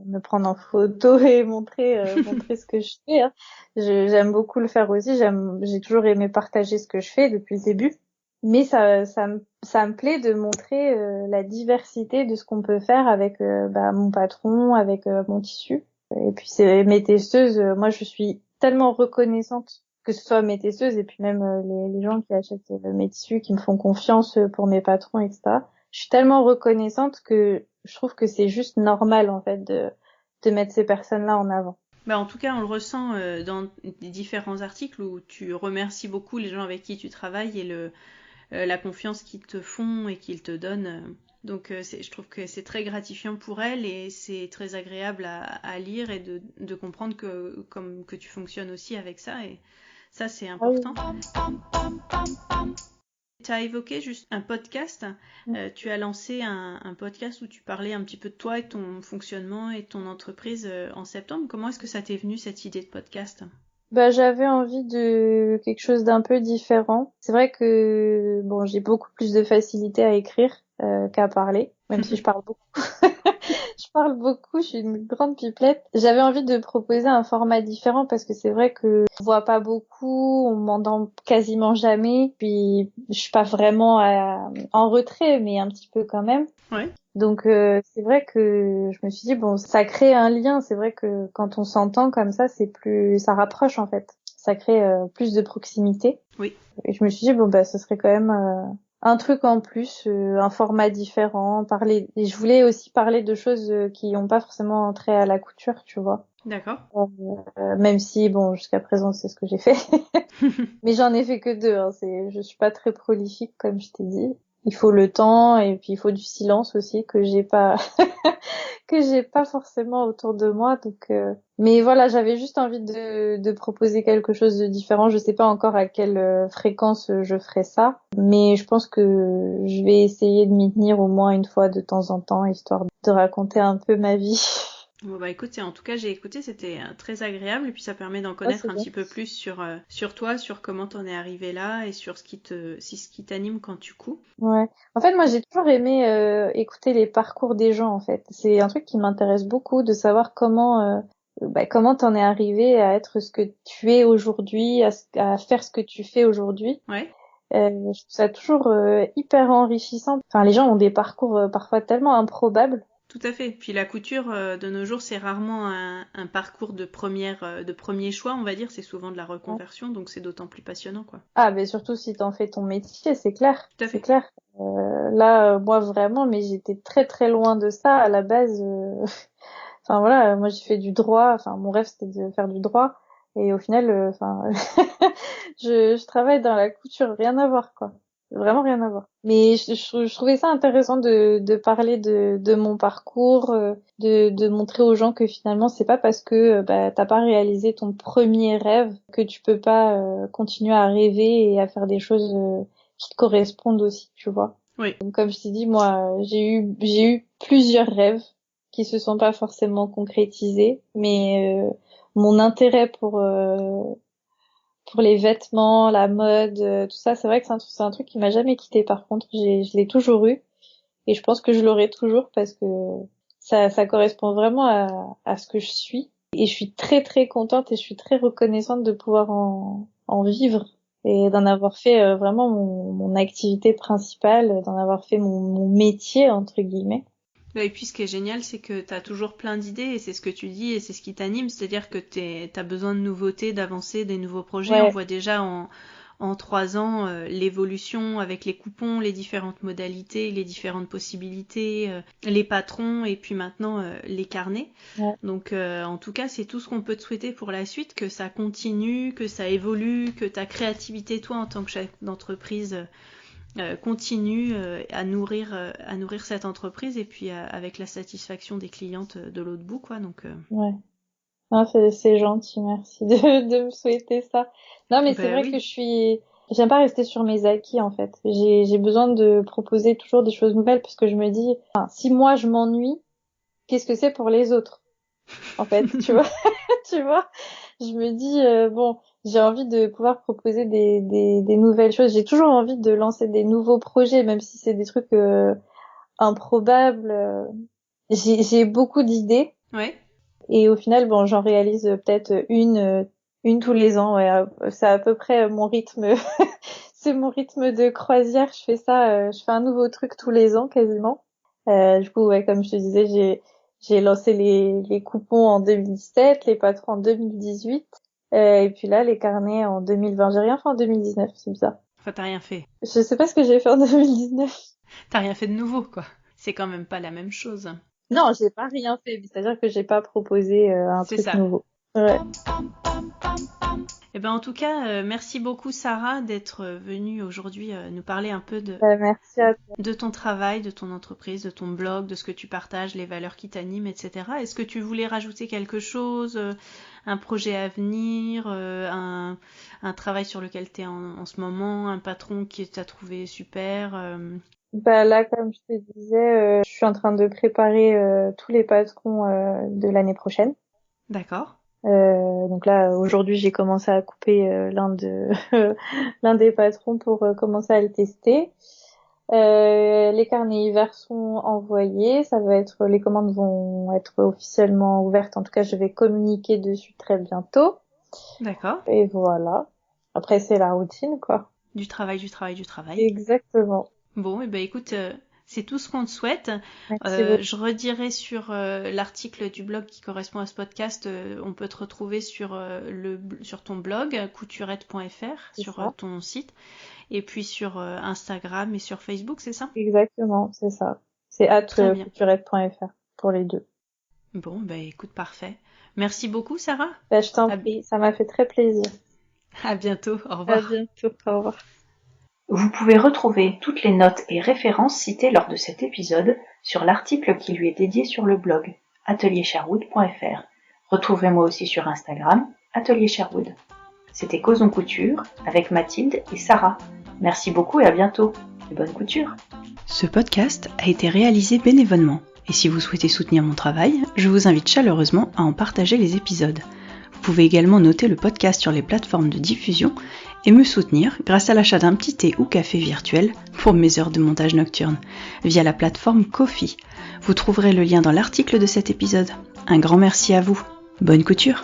me prendre en photo et montrer ce que je fais, hein. J'aime beaucoup le faire aussi, j'ai toujours aimé partager ce que je fais depuis le début, mais ça me plaît de montrer la diversité de ce qu'on peut faire avec mon patron, avec mon tissu. Et puis c'est mes testeuses, moi je suis tellement reconnaissante que ce soit mes testeuses et puis même les gens qui achètent mes tissus, qui me font confiance pour mes patrons, etc. Je suis tellement reconnaissante que je trouve que c'est juste normal en fait de mettre ces personnes-là en avant. En tout cas, on le ressent dans les différents articles où tu remercies beaucoup les gens avec qui tu travailles et la confiance qu'ils te font et qu'ils te donnent. Donc je trouve que c'est très gratifiant pour elles et c'est très agréable à lire et de comprendre que tu fonctionnes aussi avec ça. Et ça, c'est important. Tu as évoqué juste un podcast. Tu as lancé un podcast où tu parlais un petit peu de toi et ton fonctionnement et ton entreprise en septembre. Comment est-ce que ça t'est venu cette idée de podcast ? J'avais envie de quelque chose d'un peu différent. C'est vrai que j'ai beaucoup plus de facilité à écrire qu'à parler, même si je parle beaucoup. Je parle beaucoup, je suis une grande pipelette. J'avais envie de proposer un format différent parce que c'est vrai que on voit pas beaucoup, on m'entend quasiment jamais, puis je suis pas vraiment en retrait, mais un petit peu quand même. Ouais. Donc c'est vrai que je me suis dit ça crée un lien, c'est vrai que quand on s'entend comme ça, ça rapproche en fait. Ça crée plus de proximité. Oui. Et je me suis dit ce serait quand même un truc en plus, un format différent, et je voulais aussi parler de choses qui n'ont pas forcément trait à la couture, tu vois. D'accord. Même si jusqu'à présent c'est ce que j'ai fait. Mais j'en ai fait que 2, hein. Je suis pas très prolifique comme je t'ai dit. Il faut le temps et puis il faut du silence aussi que j'ai pas que j'ai pas forcément autour de moi. Donc mais voilà, j'avais juste envie de proposer quelque chose de différent. Je sais pas encore à quelle fréquence je ferai ça, mais je pense que je vais essayer de m'y tenir au moins une fois de temps en temps, histoire de raconter un peu ma vie. Écoute, en tout cas j'ai écouté, c'était très agréable et puis ça permet d'en connaître un petit peu plus sur toi, sur comment t'en es arrivé là et sur ce qui t'anime quand tu couds. Ouais. En fait, moi j'ai toujours aimé écouter les parcours des gens en fait. C'est un truc qui m'intéresse beaucoup de savoir comment t'en es arrivé à être ce que tu es aujourd'hui, à faire ce que tu fais aujourd'hui. Ouais. Je trouve ça toujours hyper enrichissant. Enfin, les gens ont des parcours parfois tellement improbables. Tout à fait. Puis la couture, de nos jours, c'est rarement un parcours de premier choix, on va dire. C'est souvent de la reconversion, donc c'est d'autant plus passionnant, quoi. Ah, mais surtout si t'en fais ton métier, c'est clair. Tout à fait. C'est clair. Là, moi vraiment, mais j'étais très très loin de ça à la base. Enfin voilà, moi j'ai fait du droit. Enfin, mon rêve c'était de faire du droit. Et au final, je travaille dans la couture, rien à voir, quoi. Vraiment rien à voir. Mais je trouvais ça intéressant de parler de mon parcours, de montrer aux gens que finalement c'est pas parce que t'as pas réalisé ton premier rêve que tu peux pas continuer à rêver et à faire des choses qui te correspondent aussi, tu vois. Oui. Donc, comme je t'ai dit, moi j'ai eu plusieurs rêves qui se sont pas forcément concrétisés, mais mon intérêt pour les vêtements, la mode, tout ça, c'est vrai que c'est un truc qui m'a jamais quitté. Par contre, je l'ai toujours eu et je pense que je l'aurai toujours parce que ça correspond vraiment à ce que je suis. Et je suis très très contente et je suis très reconnaissante de pouvoir en vivre et d'en avoir fait vraiment mon activité principale, d'en avoir fait mon métier entre guillemets. Et puis ce qui est génial, c'est que t'as toujours plein d'idées et c'est ce que tu dis et c'est ce qui t'anime, c'est-à-dire que t'as besoin de nouveautés, d'avancer, des nouveaux projets. Ouais. On voit déjà en 3 ans l'évolution avec les coupons, les différentes modalités, les différentes possibilités, les patrons et puis maintenant les carnets. Ouais. Donc en tout cas, c'est tout ce qu'on peut te souhaiter pour la suite, que ça continue, que ça évolue, que ta créativité, toi en tant que chef d'entreprise, continue à nourrir cette entreprise et puis avec la satisfaction des clientes de l'autre bout, quoi. Donc Ouais. Non, c'est gentil, merci de me souhaiter ça. Non, mais c'est vrai oui. que j'aime pas rester sur mes acquis, en fait. J'ai besoin de proposer toujours des choses nouvelles parce que je me dis, enfin, si moi je m'ennuie, qu'est-ce que c'est pour les autres? En fait, tu vois, tu vois, je me dis, bon, j'ai envie de pouvoir proposer des nouvelles choses. J'ai toujours envie de lancer des nouveaux projets, même si c'est des trucs improbables. J'ai beaucoup d'idées. Ouais. Et au final, bon, j'en réalise peut-être une tous les ans. Ouais, c'est à peu près mon rythme. C'est mon rythme de croisière. Je fais ça, je fais un nouveau truc tous les ans quasiment. Du coup, ouais, comme je te disais, j'ai lancé les coupons en 2017, les patrons en 2018, et puis là, les carnets en 2020. J'ai rien fait en 2019, c'est bizarre. Enfin, t'as rien fait. Je sais pas ce que j'ai fait en 2019. T'as rien fait de nouveau, quoi. C'est quand même pas la même chose. Non, j'ai pas rien fait. C'est-à-dire que j'ai pas proposé un C'est truc ça. nouveau. Ouais. Eh ben en tout cas, merci beaucoup Sarah d'être venue aujourd'hui nous parler un peu Merci à toi. de ton travail, de ton entreprise, de ton blog, de ce que tu partages, les valeurs qui t'animent, etc. Est-ce que tu voulais rajouter quelque chose, un projet à venir, un travail sur lequel tu es en ce moment, un patron qui t'a trouvé super Bah là, comme je te disais, je suis en train de préparer tous les patrons de l'année prochaine. D'accord. Donc là, aujourd'hui, j'ai commencé à couper l'un des patrons pour commencer à le tester. Les carnets hiver sont envoyés. Les commandes vont être officiellement ouvertes. En tout cas, je vais communiquer dessus très bientôt. D'accord. Et voilà. Après, c'est la routine, quoi. Du travail. Exactement. Bon, et ben écoute, c'est tout ce qu'on te souhaite. Merci beaucoup. Je redirai sur l'article du blog qui correspond à ce podcast. On peut te retrouver sur ton blog couturette.fr, sur ton site, et puis sur Instagram et sur Facebook, c'est ça? Exactement, c'est ça. C'est @couturette.fr pour les deux. Bon, ben écoute, parfait. Merci beaucoup, Sarah. Bah, je t'en prie, ça m'a fait très plaisir. À bientôt, au revoir. À bientôt, au revoir. Vous pouvez retrouver toutes les notes et références citées lors de cet épisode sur l'article qui lui est dédié sur le blog ateliersherwood.fr. Retrouvez-moi aussi sur Instagram, Atelier Sherwood. C'était Causons Couture avec Mathilde et Sarah. Merci beaucoup et à bientôt. Et bonne couture. Ce podcast a été réalisé bénévolement. Et si vous souhaitez soutenir mon travail, je vous invite chaleureusement à en partager les épisodes. Vous pouvez également noter le podcast sur les plateformes de diffusion et me soutenir grâce à l'achat d'un petit thé ou café virtuel pour mes heures de montage nocturne via la plateforme Ko-fi. Vous trouverez le lien dans l'article de cet épisode. Un grand merci à vous. Bonne couture!